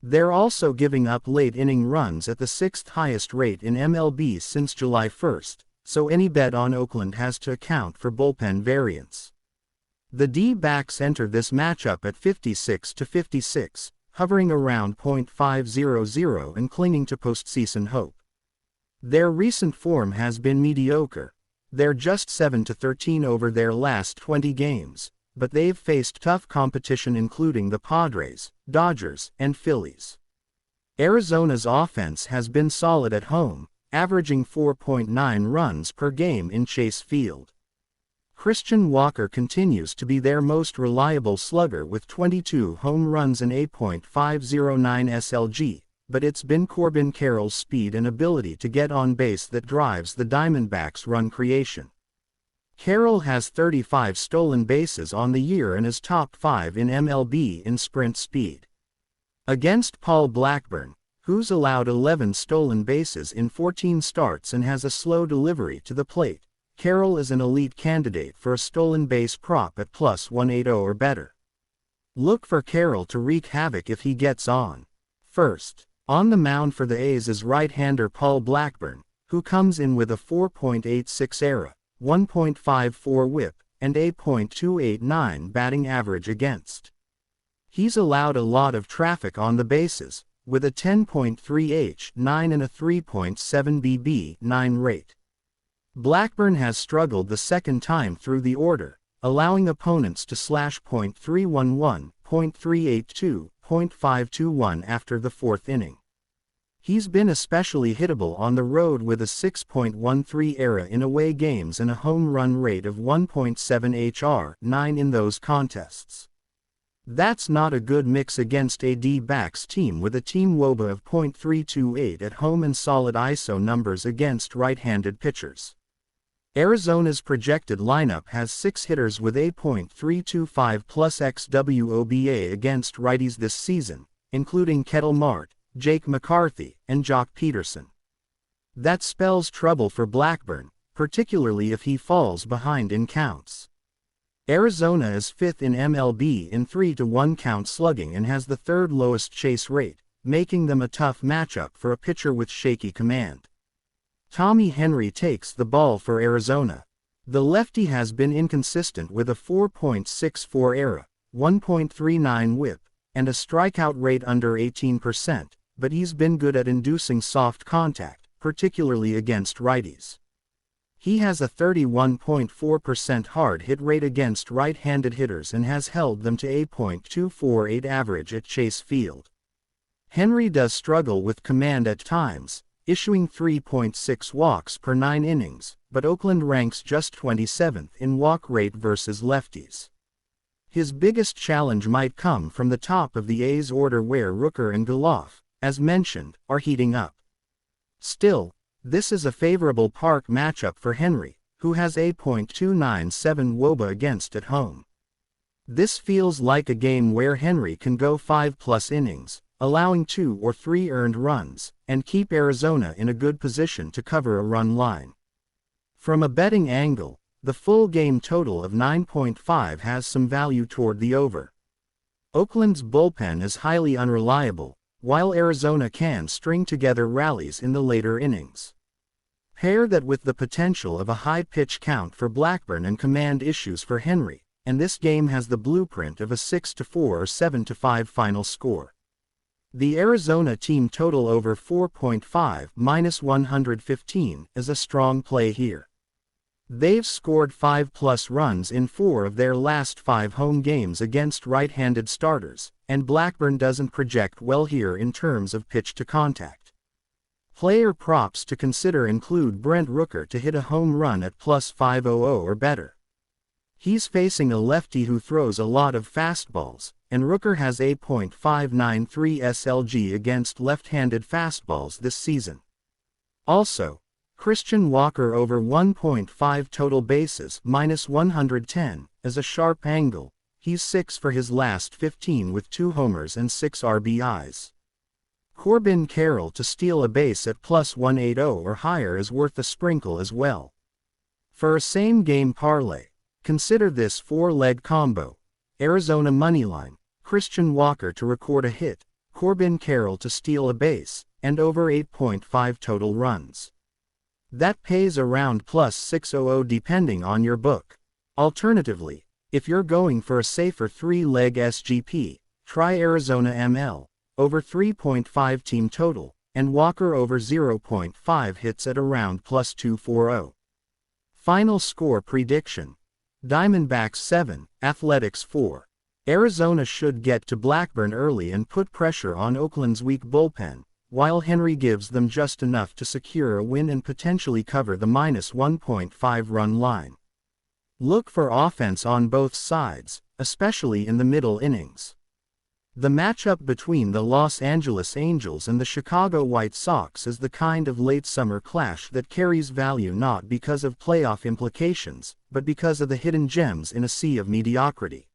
They're also giving up late-inning runs at the 6th highest rate in MLB since July 1, so any bet on Oakland has to account for bullpen variance. The D-backs enter this matchup at 56-56, hovering around .500 and clinging to postseason hope. Their recent form has been mediocre. They're just 7-13 over their last 20 games, but they've faced tough competition including the Padres, Dodgers, and Phillies. Arizona's offense has been solid at home, averaging 4.9 runs per game in Chase Field. Christian Walker continues to be their most reliable slugger with 22 home runs and 8.509 SLG, but it's been Corbin Carroll's speed and ability to get on base that drives the Diamondbacks' run creation. Carroll has 35 stolen bases on the year and is top 5 in MLB in sprint speed. Against Paul Blackburn, who's allowed 11 stolen bases in 14 starts and has a slow delivery to the plate, Carroll is an elite candidate for a stolen base prop at plus 180 or better. Look for Carroll to wreak havoc if he gets on. First, on the mound for the A's is right-hander Paul Blackburn, who comes in with a 4.86 ERA, 1.54 WHIP, and 8.289 batting average against. He's allowed a lot of traffic on the bases, with a 10.3 H9 and a 3.7 BB9 rate. Blackburn has struggled the second time through the order, allowing opponents to slash .311, .382, .521 after the 4th inning. He's been especially hittable on the road with a 6.13 ERA in away games and a home run rate of 1.7 HR9 in those contests. That's not a good mix against a D-backs team with a team WOBA of .328 at home and solid ISO numbers against right-handed pitchers. Arizona's projected lineup has 6 hitters with a .325 plus xWOBA against righties this season, including Kettle Marte, Jake McCarthy, and Jock Peterson. That spells trouble for Blackburn, particularly if he falls behind in counts. Arizona is 5th in MLB in 3-1 count slugging and has the 3rd lowest chase rate, making them a tough matchup for a pitcher with shaky command. Tommy Henry takes the ball for Arizona. The lefty has been inconsistent with a 4.64 ERA, 1.39 WHIP, and a strikeout rate under 18%, but he's been good at inducing soft contact, particularly against righties. He has a 31.4% hard hit rate against right-handed hitters and has held them to a .248 average at Chase Field. Henry does struggle with command at times, issuing 3.6 walks per 9 innings, but Oakland ranks just 27th in walk rate versus lefties. His biggest challenge might come from the top of the A's order where Rooker and Gelof, as mentioned, are heating up. Still, this is a favorable park matchup for Henry, who has a .297 WOBA against at home. This feels like a game where Henry can go 5+ innings, allowing 2 or 3 earned runs, and keep Arizona in a good position to cover a run line. From a betting angle, the full game total of 9.5 has some value toward the over. Oakland's bullpen is highly unreliable, while Arizona can string together rallies in the later innings. Pair that with the potential of a high pitch count for Blackburn and command issues for Henry, and this game has the blueprint of a 6-4 or 7-5 final score. The Arizona team total over 4.5 -115 is a strong play here. They've scored 5+ runs in 4 of their last 5 home games against right-handed starters, and Blackburn doesn't project well here in terms of pitch to contact. Player props to consider include Brent Rooker to hit a home run at +500 or better. He's facing a lefty who throws a lot of fastballs, and Rooker has a .593 SLG against left-handed fastballs this season. Also, Christian Walker over 1.5 total bases -110 is a sharp angle. He's 6 for his last 15 with 2 homers and 6 RBIs. Corbin Carroll to steal a base at +180 or higher is worth a sprinkle as well. For a same-game parlay, consider this 4-leg combo: Arizona moneyline, Christian Walker to record a hit, Corbin Carroll to steal a base, and over 8.5 total runs. That pays around +600 depending on your book. Alternatively, if you're going for a safer 3-leg SGP, try Arizona ML, over 3.5 team total, and Walker over 0.5 hits at around +240. Final score prediction: Diamondbacks 7, Athletics 4. Arizona should get to Blackburn early and put pressure on Oakland's weak bullpen, while Henry gives them just enough to secure a win and potentially cover the -1.5 run line. Look for offense on both sides, especially in the middle innings. The matchup between the Los Angeles Angels and the Chicago White Sox is the kind of late summer clash that carries value not because of playoff implications, but because of the hidden gems in a sea of mediocrity.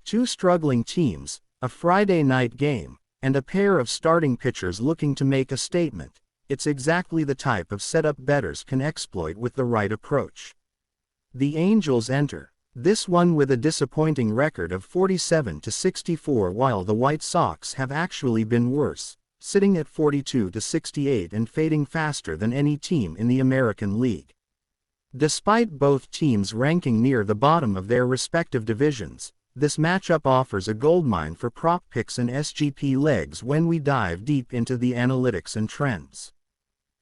Two struggling teams, a Friday night game, and a pair of starting pitchers looking to make a statement. It's exactly the type of setup bettors can exploit with the right approach. The Angels enter this one with a disappointing record of 47-64, while the White Sox have actually been worse, sitting at 42-68 and fading faster than any team in the American League. Despite both teams ranking near the bottom of their respective divisions, this matchup offers a goldmine for prop picks and SGP legs when we dive deep into the analytics and trends.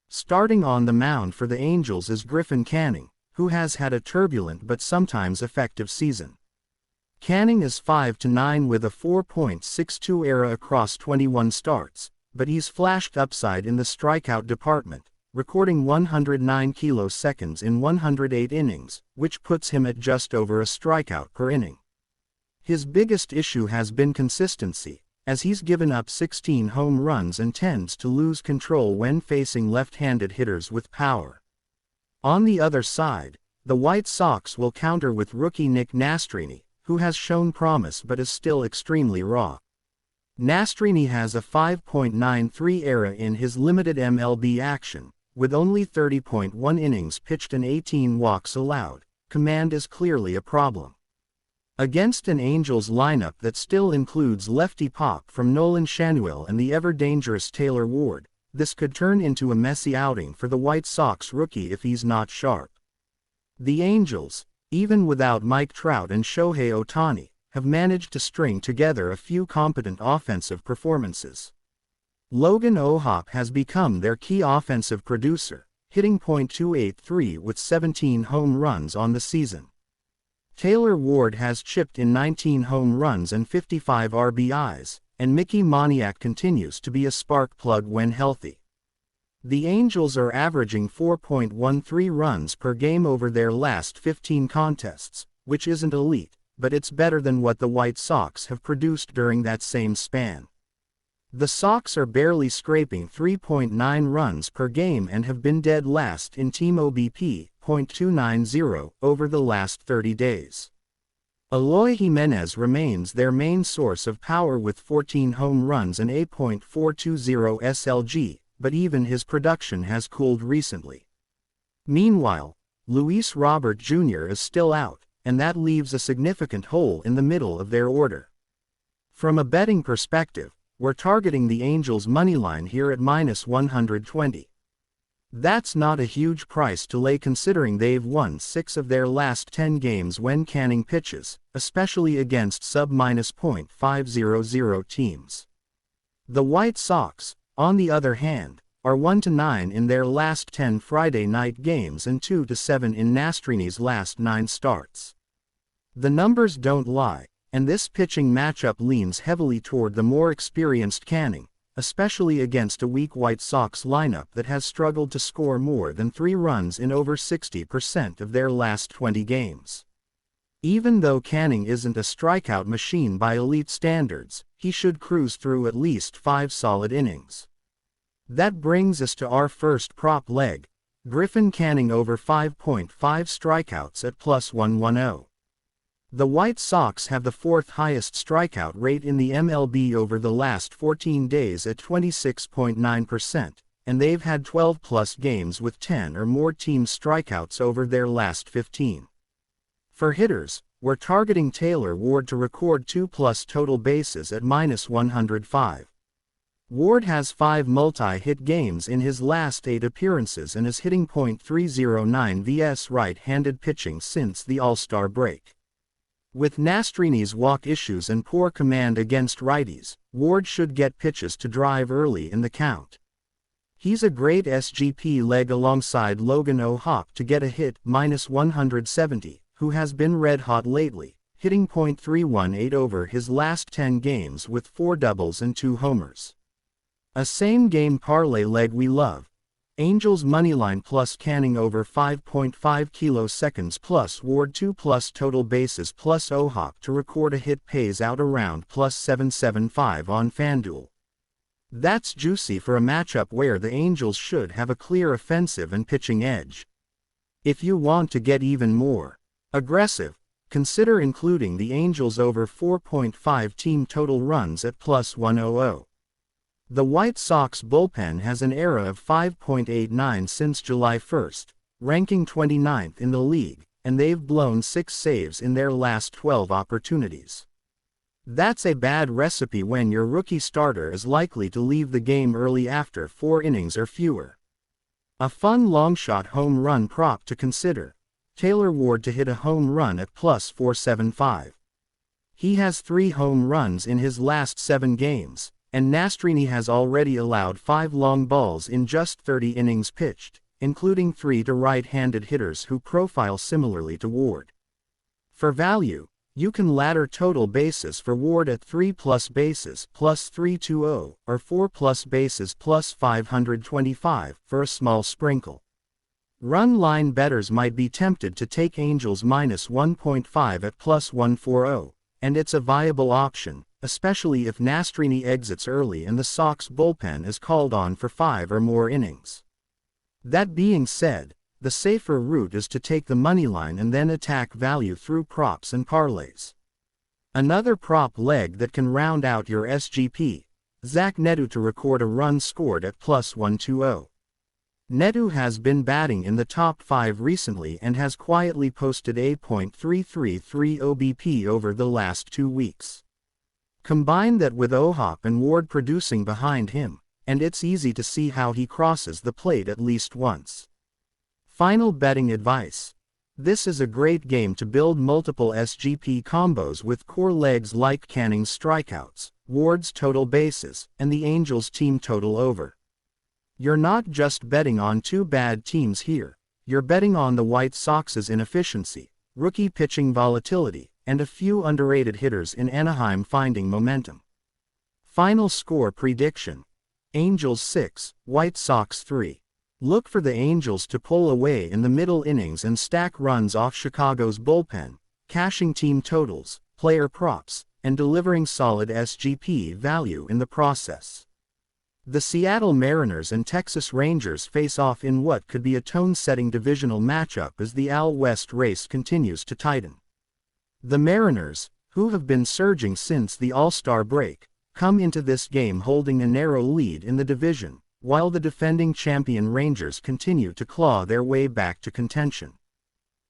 Starting on the mound for the Angels is Griffin Canning, who has had a turbulent but sometimes effective season. Canning is 5-9 with a 4.62 ERA across 21 starts, but he's flashed upside in the strikeout department, recording 109 kiloseconds in 108 innings, which puts him at just over a strikeout per inning. His biggest issue has been consistency, as he's given up 16 home runs and tends to lose control when facing left-handed hitters with power. On the other side, the White Sox will counter with rookie Nick Nastrini, who has shown promise but is still extremely raw. Nastrini has a 5.93 ERA in his limited MLB action, with only 30.1 innings pitched and 18 walks allowed. Command is clearly a problem. Against an Angels lineup that still includes lefty pop from Nolan Schanuel and the ever-dangerous Taylor Ward, this could turn into a messy outing for the White Sox rookie if he's not sharp. The Angels, even without Mike Trout and Shohei Ohtani, have managed to string together a few competent offensive performances. Logan O'Hoppe has become their key offensive producer, hitting .283 with 17 home runs on the season. Taylor Ward has chipped in 19 home runs and 55 RBIs, and Mickey Moniak continues to be a spark plug when healthy. The Angels are averaging 4.13 runs per game over their last 15 contests, which isn't elite, but it's better than what the White Sox have produced during that same span. The Sox are barely scraping 3.9 runs per game and have been dead last in team OBP, .290, over the last 30 days. Eloy Jimenez remains their main source of power with 14 home runs and a .420 SLG, but even his production has cooled recently. Meanwhile, Luis Robert Jr. is still out, and that leaves a significant hole in the middle of their order. From a betting perspective, we're targeting the Angels' moneyline here at -120. That's not a huge price to lay considering they've won 6 of their last 10 games when Canning pitches, especially against sub-.500 teams. The White Sox, on the other hand, are 1-9 in their last 10 Friday night games and 2-7 in Nastrini's last 9 starts. The numbers don't lie, and this pitching matchup leans heavily toward the more experienced Canning, especially against a weak White Sox lineup that has struggled to score more than 3 runs in over 60% of their last 20 games. Even though Canning isn't a strikeout machine by elite standards, he should cruise through at least 5 solid innings. That brings us to our first prop leg, Griffin Canning over 5.5 strikeouts at +110. The White Sox have the 4th highest strikeout rate in the MLB over the last 14 days at 26.9%, and they've had 12-plus games with 10 or more team strikeouts over their last 15. For hitters, we're targeting Taylor Ward to record 2+ total bases at -105. Ward has 5 multi-hit games in his last 8 appearances and is hitting .309 vs right-handed pitching since the All-Star break. With Nastrini's walk issues and poor command against righties, Ward should get pitches to drive early in the count. He's a great SGP leg alongside Logan O'Hoppe to get a hit, -170, who has been red-hot lately, hitting .318 over his last 10 games with 4 doubles and 2 homers. A same-game parlay leg we love. Angels moneyline plus Canning over 5.5 kiloseconds plus Ward 2+ total bases plus O'Hoppe to record a hit pays out around +775 on FanDuel. That's juicy for a matchup where the Angels should have a clear offensive and pitching edge. If you want to get even more aggressive, consider including the Angels over 4.5 team total runs at +100. The White Sox bullpen has an ERA of 5.89 since July 1, ranking 29th in the league, and they've blown 6 saves in their last 12 opportunities. That's a bad recipe when your rookie starter is likely to leave the game early after 4 innings or fewer. A fun long-shot home run prop to consider: Taylor Ward to hit a home run at +475. He has 3 home runs in his last 7 games. And Nastrini has already allowed 5 long balls in just 30 innings pitched, including 3 to right-handed hitters who profile similarly to Ward. For value, you can ladder total bases for Ward at 3+ bases +320 or 4+ bases +525 for a small sprinkle. Run line bettors might be tempted to take Angels -1.5 at +140, and it's a viable option, especially if Nastrini exits early and the Sox bullpen is called on for 5 or more innings. That being said, the safer route is to take the moneyline and then attack value through props and parlays. Another prop leg that can round out your SGP: Zach Neto to record a run scored at +120. Neto has been batting in the top 5 recently and has quietly posted a .333 OBP over the last 2 weeks. Combine that with O'Hoppe and Ward producing behind him, and it's easy to see how he crosses the plate at least once. Final betting advice: this is a great game to build multiple SGP combos with core legs like Canning's strikeouts, Ward's total bases, and the Angels' team total over. You're not just betting on 2 bad teams here, you're betting on the White Sox's inefficiency, rookie pitching volatility, and a few underrated hitters in Anaheim finding momentum. Final score prediction: Angels 6, White Sox 3. Look for the Angels to pull away in the middle innings and stack runs off Chicago's bullpen, cashing team totals, player props, and delivering solid SGP value in the process. The Seattle Mariners and Texas Rangers face off in what could be a tone-setting divisional matchup as the AL West race continues to tighten. The Mariners, who have been surging since the All-Star break, come into this game holding a narrow lead in the division, while the defending champion Rangers continue to claw their way back to contention.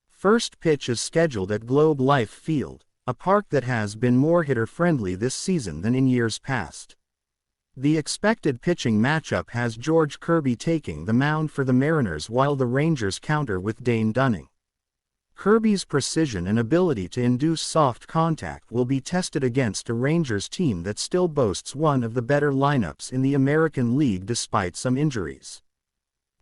First pitch is scheduled at Globe Life Field, a park that has been more hitter-friendly this season than in years past. The expected pitching matchup has George Kirby taking the mound for the Mariners while the Rangers counter with Dane Dunning. Kirby's precision and ability to induce soft contact will be tested against a Rangers team that still boasts one of the better lineups in the American League despite some injuries.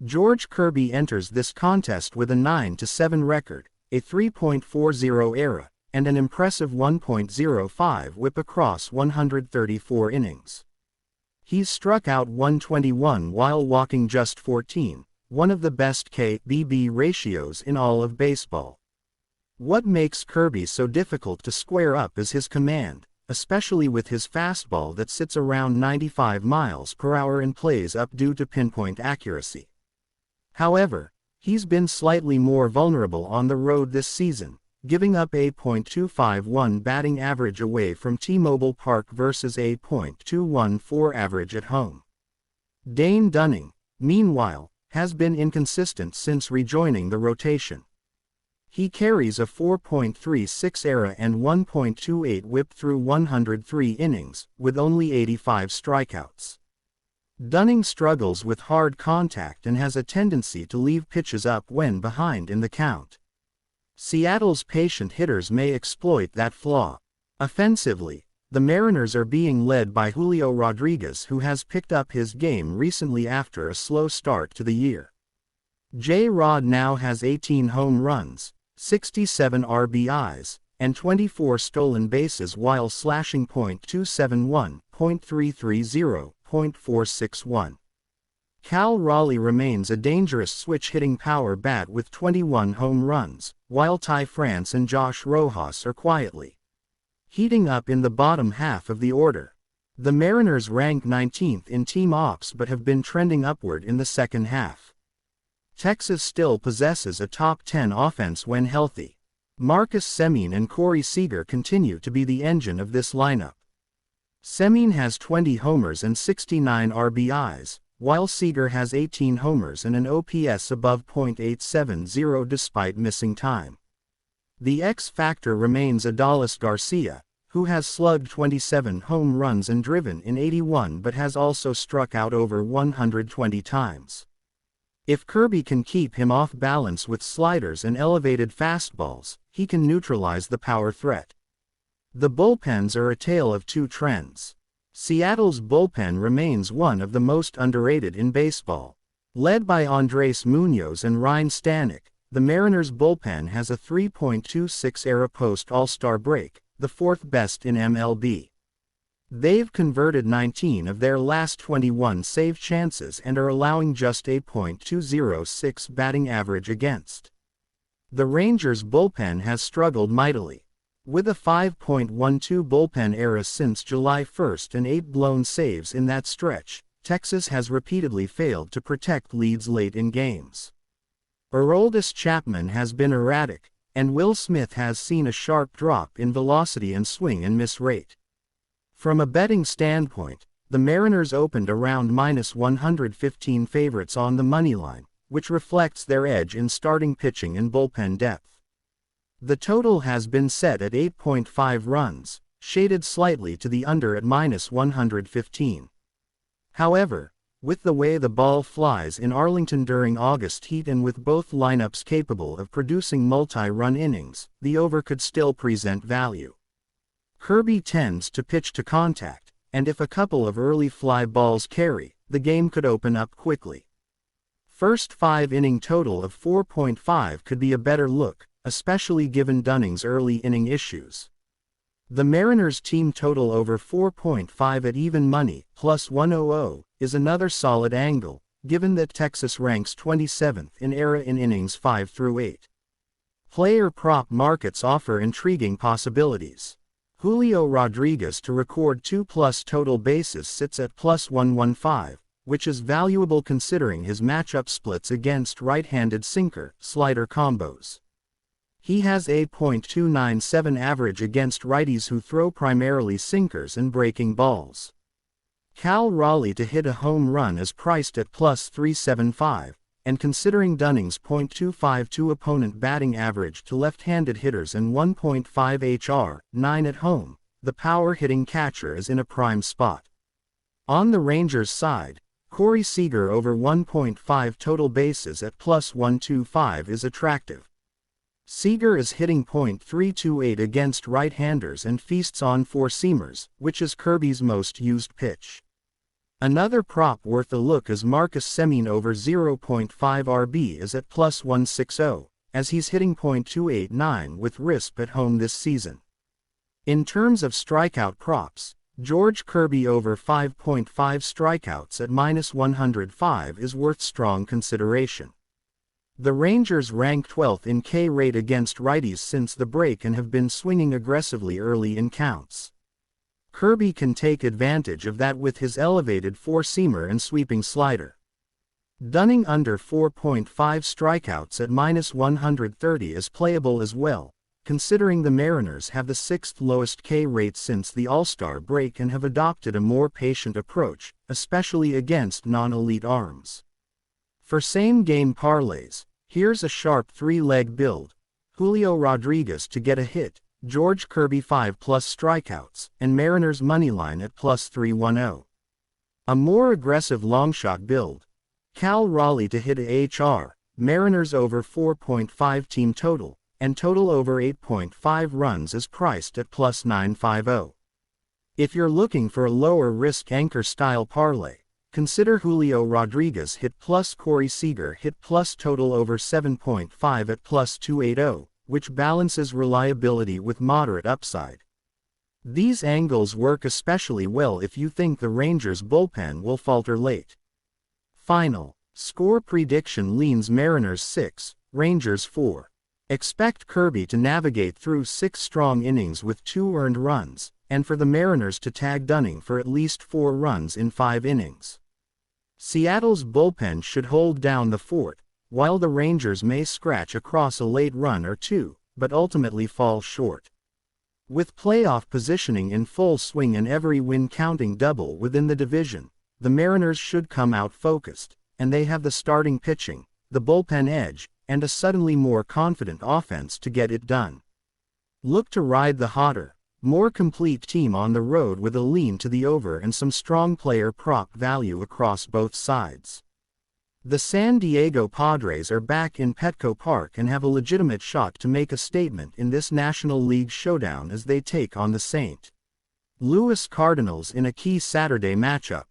George Kirby enters this contest with a 9-7 record, a 3.40 ERA, and an impressive 1.05 WHIP across 134 innings. He's struck out 121 while walking just 14, one of the best K/BB ratios in all of baseball. What makes Kirby so difficult to square up is his command, especially with his fastball that sits around 95 miles per hour and plays up due to pinpoint accuracy. However, he's been slightly more vulnerable on the road this season, giving up a .251 batting average away from T-Mobile Park versus a .214 average at home. Dane Dunning, meanwhile, has been inconsistent since rejoining the rotation. He carries a 4.36 ERA and 1.28 WHIP through 103 innings, with only 85 strikeouts. Dunning struggles with hard contact and has a tendency to leave pitches up when behind in the count. Seattle's patient hitters may exploit that flaw. Offensively, the Mariners are being led by Julio Rodriguez, who has picked up his game recently after a slow start to the year. J-Rod now has 18 home runs, 67 RBIs, and 24 stolen bases while slashing .271, .330, .461. Cal Raleigh remains a dangerous switch-hitting power bat with 21 home runs, while Ty France and Josh Rojas are quietly heating up in the bottom half of the order. The Mariners rank 19th in team ops but have been trending upward in the second half. Texas still possesses a top 10 offense when healthy. Marcus Semien and Corey Seager continue to be the engine of this lineup. Semien has 20 homers and 69 RBIs, while Seager has 18 homers and an OPS above .870 despite missing time. The X factor remains Adolis Garcia, who has slugged 27 home runs and driven in 81 but has also struck out over 120 times. If Kirby can keep him off balance with sliders and elevated fastballs, he can neutralize the power threat. The bullpens are a tale of two trends. Seattle's bullpen remains one of the most underrated in baseball. Led by Andres Munoz and Ryan Stanek, the Mariners' bullpen has a 3.26 ERA post-All-Star break, the fourth best in MLB. They've converted 19 of their last 21 save chances and are allowing just a .206 batting average against. The Rangers' bullpen has struggled mightily. With a 5.12 bullpen ERA since July 1 and 8 blown saves in that stretch, Texas has repeatedly failed to protect leads late in games. Aroldis Chapman has been erratic, and Will Smith has seen a sharp drop in velocity and swing and miss rate. From a betting standpoint, the Mariners opened around -115 favorites on the moneyline, which reflects their edge in starting pitching and bullpen depth. The total has been set at 8.5 runs, shaded slightly to the under at -115. However, with the way the ball flies in Arlington during August heat and with both lineups capable of producing multi-run innings, the over could still present value. Kirby tends to pitch to contact, and if a couple of early fly balls carry, the game could open up quickly. First 5-inning total of 4.5 could be a better look, especially given Dunning's early inning issues. The Mariners' team total over 4.5 at even money, +100, is another solid angle, given that Texas ranks 27th in ERA in innings 5 through 8. Player prop markets offer intriguing possibilities. Julio Rodriguez to record 2+ total bases sits at +115, which is valuable considering his matchup splits against right-handed sinker-slider combos. He has a .297 average against righties who throw primarily sinkers and breaking balls. Cal Raleigh to hit a home run is priced at +375, and considering Dunning's .252 opponent batting average to left-handed hitters and 1.5 HR, 9 at home, the power-hitting catcher is in a prime spot. On the Rangers side, Corey Seager over 1.5 total bases at plus 125 is attractive. Seager is hitting .328 against right-handers and feasts on four-seamers, which is Kirby's most used pitch. Another prop worth a look is Marcus Semien over 0.5 RB is at plus 160, as he's hitting .289 with RISP at home this season. In terms of strikeout props, George Kirby over 5.5 strikeouts at minus 105 is worth strong consideration. The Rangers rank 12th in K rate against righties since the break and have been swinging aggressively early in counts. Kirby can take advantage of that with his elevated four-seamer and sweeping slider. Dunning under 4.5 strikeouts at minus 130 is playable as well, considering the Mariners have the 6th lowest K rate since the All-Star break and have adopted a more patient approach, especially against non-elite arms. For same-game parlays, here's a sharp three-leg build: Julio Rodriguez to get a hit, George Kirby 5+ strikeouts, and Mariners moneyline at plus 310. A more aggressive longshot build: Cal Raleigh to hit a HR, Mariners over 4.5 team total, and total over 8.5 runs is priced at plus 950. If you're looking for a lower risk anchor style parlay, consider Julio Rodriguez hit plus Corey Seager hit plus total over 7.5 at plus 280, which balances reliability with moderate upside. These angles work especially well if you think the Rangers' bullpen will falter late. Final score prediction leans Mariners 6, Rangers 4. Expect Kirby to navigate through 6 strong innings with 2 earned runs, and for the Mariners to tag Dunning for at least 4 runs in 5 innings. Seattle's bullpen should hold down the fort, while the Rangers may scratch across a late run or two, but ultimately fall short. With playoff positioning in full swing and every win counting double within the division, the Mariners should come out focused, and they have the starting pitching, the bullpen edge, and a suddenly more confident offense to get it done. Look to ride the hotter, more complete team on the road with a lean to the over and some strong player prop value across both sides. The San Diego Padres are back in Petco Park and have a legitimate shot to make a statement in this National League showdown as they take on the St. Louis Cardinals in a key Saturday matchup.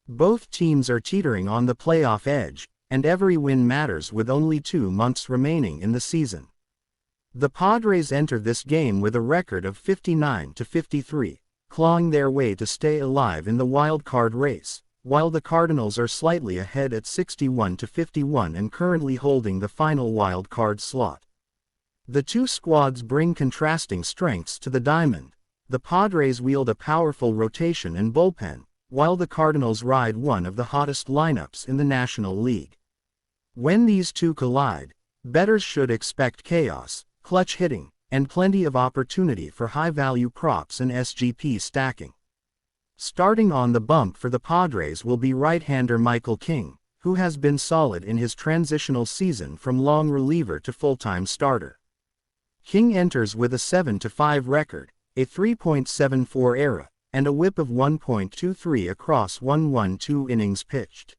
Both teams are teetering on the playoff edge, and every win matters with only 2 months remaining in the season. The Padres enter this game with a record of 59-53, clawing their way to stay alive in the wild card race, while the Cardinals are slightly ahead at 61-51 and currently holding the final wild card slot. The two squads bring contrasting strengths to the diamond. The Padres wield a powerful rotation and bullpen, while the Cardinals ride one of the hottest lineups in the National League. When these two collide, bettors should expect chaos, clutch hitting, and plenty of opportunity for high-value props and SGP stacking. Starting on the bump for the Padres will be right-hander Michael King, who has been solid in his transitional season from long reliever to full-time starter. King enters with a 7-5 record, a 3.74 ERA, and a whip of 1.23 across 112 innings pitched.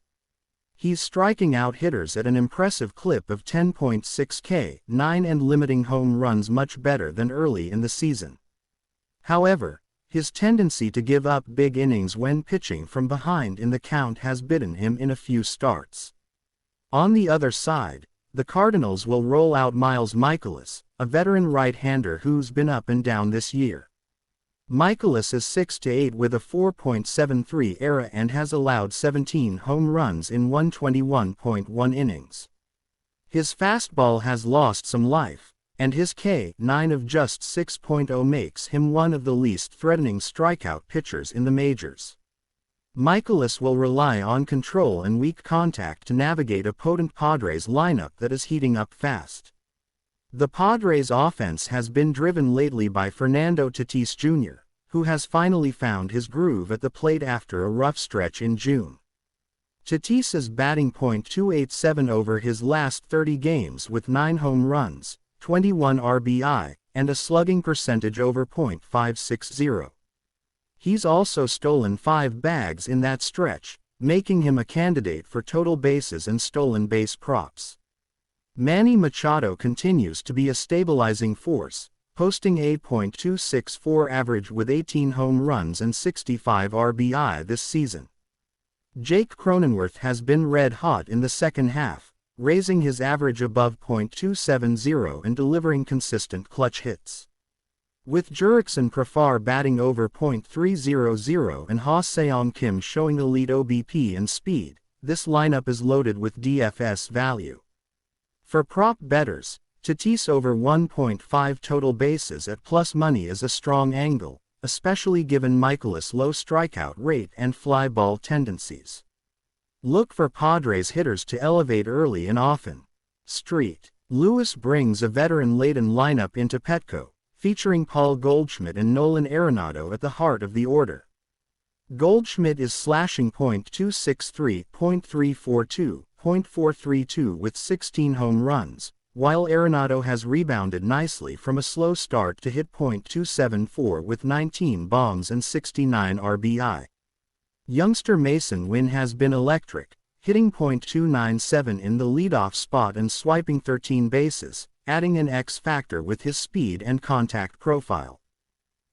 He's striking out hitters at an impressive clip of 10.6 K/9 and limiting home runs much better than early in the season. However, his tendency to give up big innings when pitching from behind in the count has bitten him in a few starts. On the other side, the Cardinals will roll out Miles Mikolas, a veteran right-hander who's been up and down this year. Mikolas is 6-8 with a 4.73 ERA and has allowed 17 home runs in 121.1 innings. His fastball has lost some life, and his K/9 of just 6.0 makes him one of the least threatening strikeout pitchers in the majors. Mikolas will rely on control and weak contact to navigate a potent Padres lineup that is heating up fast. The Padres' offense has been driven lately by Fernando Tatis Jr., who has finally found his groove at the plate after a rough stretch in June. Tatis is batting .287 over his last 30 games with 9 home runs, 21 RBI, and a slugging percentage over .560. He's also stolen 5 bags in that stretch, making him a candidate for total bases and stolen base props. Manny Machado continues to be a stabilizing force, posting a .264 average with 18 home runs and 65 RBI this season. Jake Cronenworth has been red hot in the second half, raising his average above .270 and delivering consistent clutch hits. With Jurickson Profar batting over .300 and Ha Seong Kim showing elite OBP and speed, this lineup is loaded with DFS value. For prop bettors, Tatis over 1.5 total bases at plus money is a strong angle, especially given Michaelis' low strikeout rate and fly ball tendencies. Look for Padres hitters to elevate early and often. Street. Lewis brings a veteran-laden lineup into Petco, featuring Paul Goldschmidt and Nolan Arenado at the heart of the order. Goldschmidt is slashing .263, .342, .432 with 16 home runs, while Arenado has rebounded nicely from a slow start to hit .274 with 19 bombs and 69 RBI. Youngster Mason Wynn has been electric, hitting .297 in the leadoff spot and swiping 13 bases, adding an X factor with his speed and contact profile.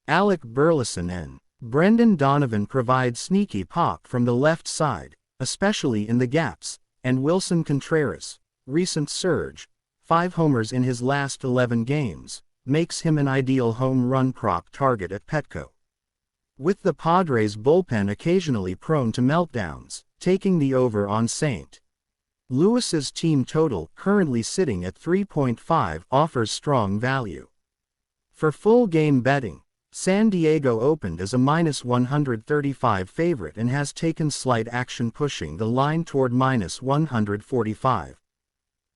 Alec Burleson and Brendan Donovan provide sneaky pop from the left side, especially in the gaps, and Wilson Contreras, recent surge, 5 homers in his last 11 games, makes him an ideal home run prop target at Petco. With the Padres bullpen occasionally prone to meltdowns, taking the over on St. Louis's team total, currently sitting at 3.5, offers strong value. For full game betting, San Diego opened as a -135 favorite and has taken slight action, pushing the line toward -145.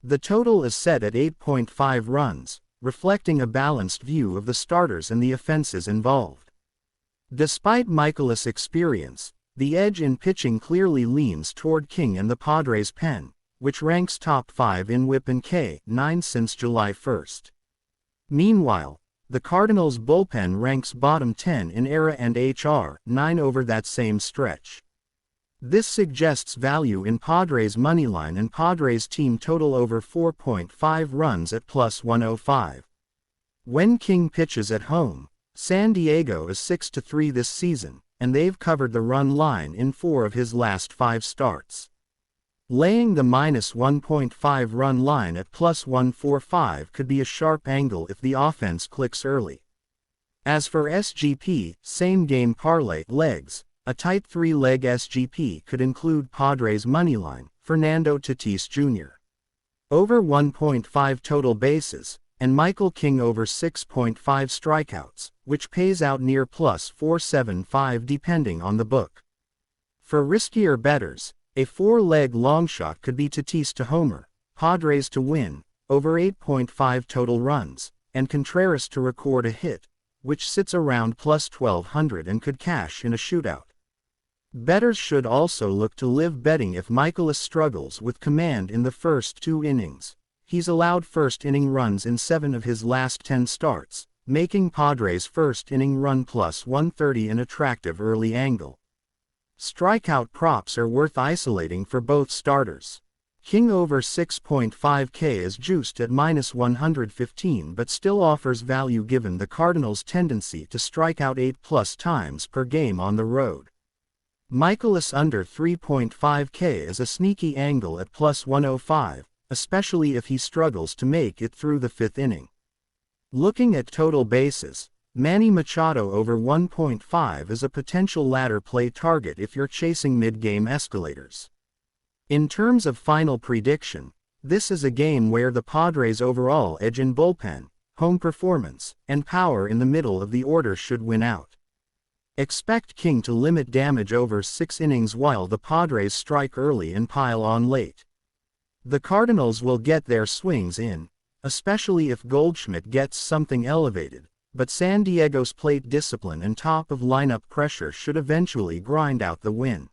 The total is set at 8.5 runs, reflecting a balanced view of the starters and the offenses involved. Despite Michaelis' experience, the edge in pitching clearly leans toward King and the Padres' pen, which ranks top 5 in WHIP and K9 since July 1. Meanwhile, the Cardinals' bullpen ranks bottom 10 in ERA and HR9 over that same stretch. This suggests value in Padres' moneyline and Padres' team total over 4.5 runs at plus 105. When King pitches at home, San Diego is 6-3 this season, and they've covered the run line in 4 of his last 5 starts. Laying the -1.5 run line at plus 145 could be a sharp angle if the offense clicks early. As for SGP, same-game parlay legs, a tight 3-leg SGP could include Padres moneyline, Fernando Tatis Jr. over 1.5 total bases, and Michael King over 6.5 strikeouts, which pays out near plus 475 depending on the book. For riskier bettors, a 4-leg longshot could be Tatis to homer, Padres to win, over 8.5 total runs, and Contreras to record a hit, which sits around plus 1200 and could cash in a shootout. Bettors should also look to live betting if Michaelis struggles with command in the first 2 innings. He's allowed first-inning runs in 7 of his last 10 starts, making Padres' first-inning run plus 130 an attractive early angle. Strikeout props are worth isolating for both starters. King over 6.5K is juiced at -115 but still offers value given the Cardinals' tendency to strike out 8+ times per game on the road. Michaelis under 3.5K is a sneaky angle at plus 105, especially if he struggles to make it through the 5th inning. Looking at total bases, Manny Machado over 1.5 is a potential ladder play target if you're chasing mid-game escalators. In terms of final prediction, this is a game where the Padres' overall edge in bullpen, home performance, and power in the middle of the order should win out. Expect King to limit damage over 6 innings while the Padres strike early and pile on late. The Cardinals will get their swings in, especially if Goldschmidt gets something elevated, but San Diego's plate discipline and top-of-lineup pressure should eventually grind out the win.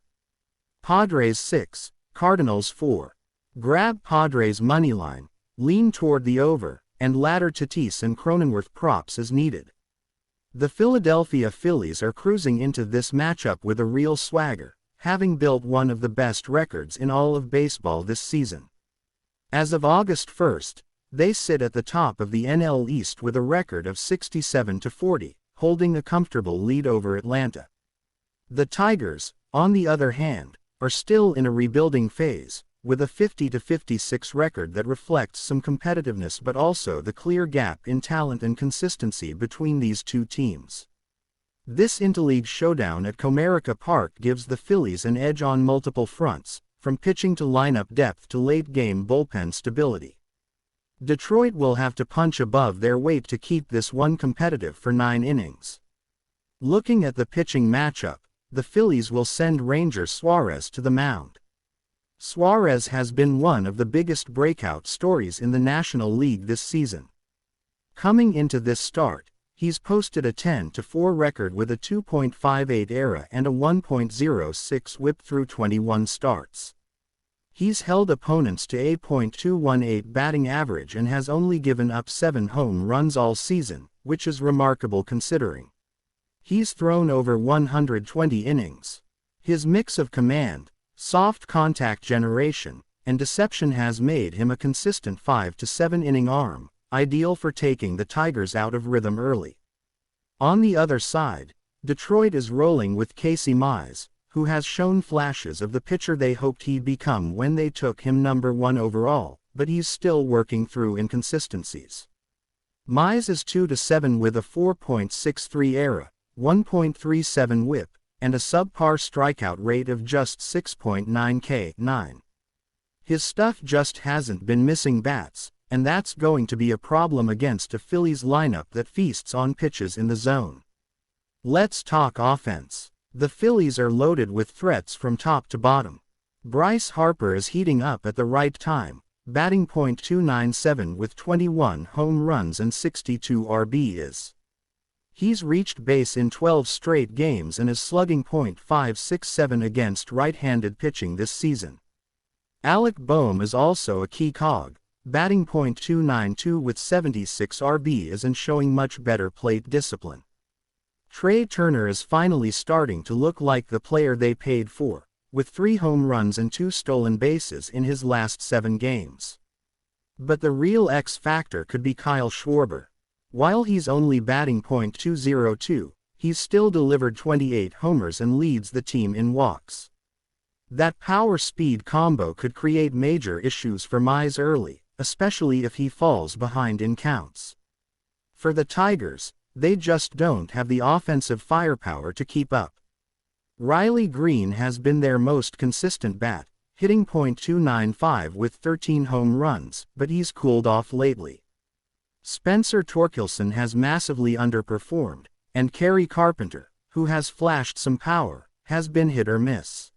Padres 6, Cardinals 4. Grab Padres moneyline, lean toward the over, and ladder Tatis and Cronenworth props as needed. The Philadelphia Phillies are cruising into this matchup with a real swagger, having built one of the best records in all of baseball this season. As of August 1st, they sit at the top of the NL East with a record of 67-40, holding a comfortable lead over Atlanta. The Tigers, on the other hand, are still in a rebuilding phase, with a 50-56 record that reflects some competitiveness but also the clear gap in talent and consistency between these two teams. This interleague showdown at Comerica Park gives the Phillies an edge on multiple fronts, from pitching to lineup depth to late-game bullpen stability. Detroit will have to punch above their weight to keep this one competitive for 9 innings. Looking at the pitching matchup, the Phillies will send Ranger Suarez to the mound. Suarez has been one of the biggest breakout stories in the National League this season. Coming into this start, he's posted a 10-4 record with a 2.58 ERA and a 1.06 WHIP through 21 starts. He's held opponents to a .218 batting average and has only given up 7 home runs all season, which is remarkable considering. He's thrown over 120 innings. His mix of command, soft contact generation, and deception has made him a consistent 5 to 7 inning arm, ideal for taking the Tigers out of rhythm early. On the other side, Detroit is rolling with Casey Mize, who has shown flashes of the pitcher they hoped he'd become when they took him number 1 overall, but he's still working through inconsistencies. Mize is 2-7 with a 4.63 ERA, 1.37 WHIP, and a subpar strikeout rate of just 6.9 K9. His stuff just hasn't been missing bats, and that's going to be a problem against a Phillies lineup that feasts on pitches in the zone. Let's talk offense. The Phillies are loaded with threats from top to bottom. Bryce Harper is heating up at the right time, batting .297 with 21 home runs and 62 RBIs. He's reached base in 12 straight games and is slugging .567 against right-handed pitching this season. Alec Boehm is also a key cog, batting .292 with 76 RBIs and showing much better plate discipline. Trey Turner is finally starting to look like the player they paid for, with 3 home runs and 2 stolen bases in his last 7 games. But the real X factor could be Kyle Schwarber. While he's only batting .202, he's still delivered 28 homers and leads the team in walks. That power-speed combo could create major issues for Mize early, especially if he falls behind in counts. For the Tigers, they just don't have the offensive firepower to keep up. Riley Green has been their most consistent bat, hitting .295 with 13 home runs, but he's cooled off lately. Spencer Torkelson has massively underperformed, and Kerry Carpenter, who has flashed some power, has been hit or miss.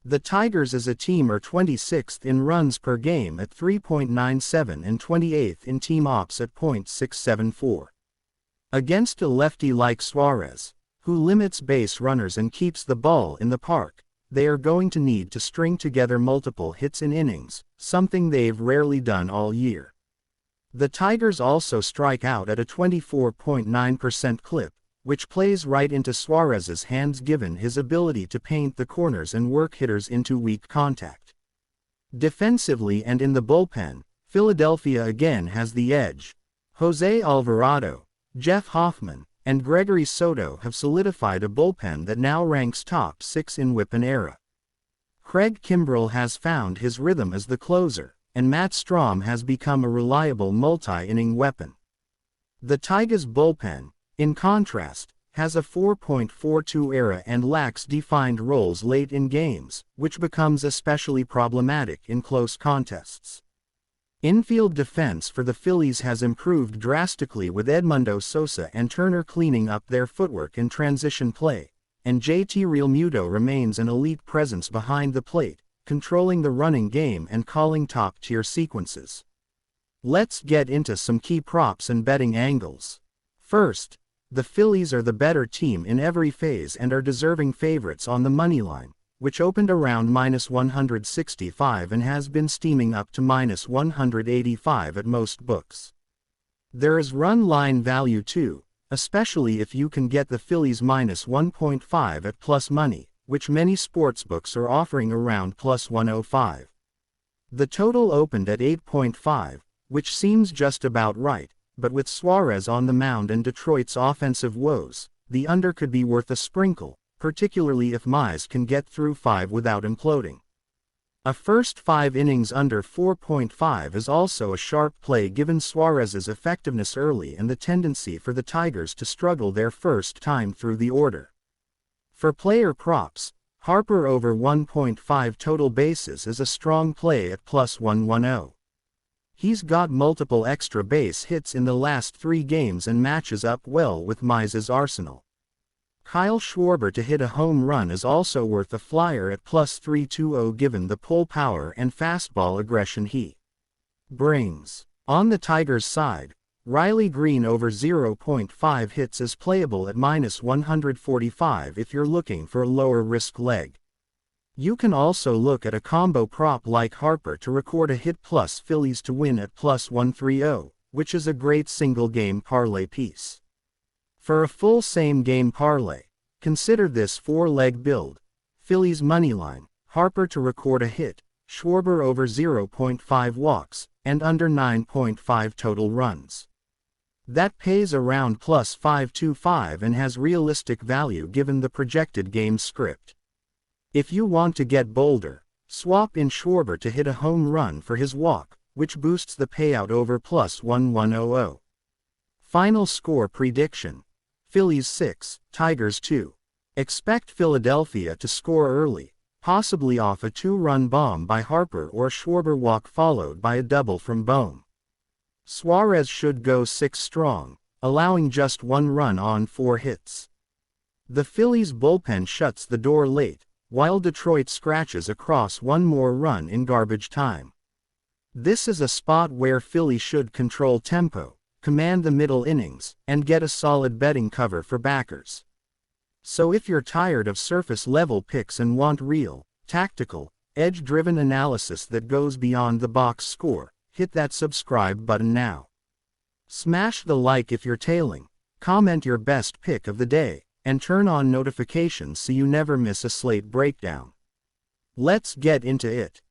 The Tigers as a team are 26th in runs per game at 3.97 and 28th in team ops at .674. Against a lefty like Suarez, who limits base runners and keeps the ball in the park, they are going to need to string together multiple hits in innings, something they've rarely done all year. The Tigers also strike out at a 24.9% clip, which plays right into Suarez's hands given his ability to paint the corners and work hitters into weak contact. Defensively and in the bullpen, Philadelphia again has the edge. Jose Alvarado, Jeff Hoffman, and Gregory Soto have solidified a bullpen that now ranks top 6 in WHIP and ERA. Craig Kimbrell has found his rhythm as the closer, and Matt Strom has become a reliable multi-inning weapon. The Tigers' bullpen, in contrast, has a 4.42 ERA and lacks defined roles late in games, which becomes especially problematic in close contests. Infield defense for the Phillies has improved drastically with Edmundo Sosa and Turner cleaning up their footwork in transition play, and JT Realmuto remains an elite presence behind the plate, controlling the running game and calling top-tier sequences. Let's get into some key props and betting angles. First, the Phillies are the better team in every phase and are deserving favorites on the moneyline, which opened around -165 and has been steaming up to -185 at most books. There is run line value too, especially if you can get the Phillies minus 1.5 at plus money, which many sportsbooks are offering around plus 105. The total opened at 8.5, which seems just about right, but with Suarez on the mound and Detroit's offensive woes, the under could be worth a sprinkle, particularly if Mize can get through 5 without imploding. A first 5 innings under 4.5 is also a sharp play given Suarez's effectiveness early and the tendency for the Tigers to struggle their first time through the order. For player props, Harper over 1.5 total bases is a strong play at plus 110. He's got multiple extra base hits in the last 3 games and matches up well with Mize's arsenal. Kyle Schwarber to hit a home run is also worth a flyer at plus 320 given the pull power and fastball aggression he brings. On the Tigers' side, Riley Green over 0.5 hits is playable at minus 145 if you're looking for a lower risk leg. You can also look at a combo prop like Harper to record a hit plus Phillies to win at plus 130, which is a great single game parlay piece. For a full same-game parlay, consider this 4-leg build: Phillies moneyline, Harper to record a hit, Schwarber over 0.5 walks, and under 9.5 total runs. That pays around plus 525 and has realistic value given the projected game script. If you want to get bolder, swap in Schwarber to hit a home run for his walk, which boosts the payout over plus 1100. Final score prediction: Phillies 6, Tigers 2. Expect Philadelphia to score early, possibly off a 2-run bomb by Harper or a Schwarber walk followed by a double from Bohm. Suarez should go 6 strong, allowing just 1 run on 4 hits. The Phillies bullpen shuts the door late, while Detroit scratches across 1 more run in garbage time. This is a spot where Philly should control tempo, command the middle innings, and get a solid betting cover for backers. So if you're tired of surface-level picks and want real, tactical, edge-driven analysis that goes beyond the box score, hit that subscribe button now. Smash the like if you're tailing, comment your best pick of the day, and turn on notifications so you never miss a slate breakdown. Let's get into it.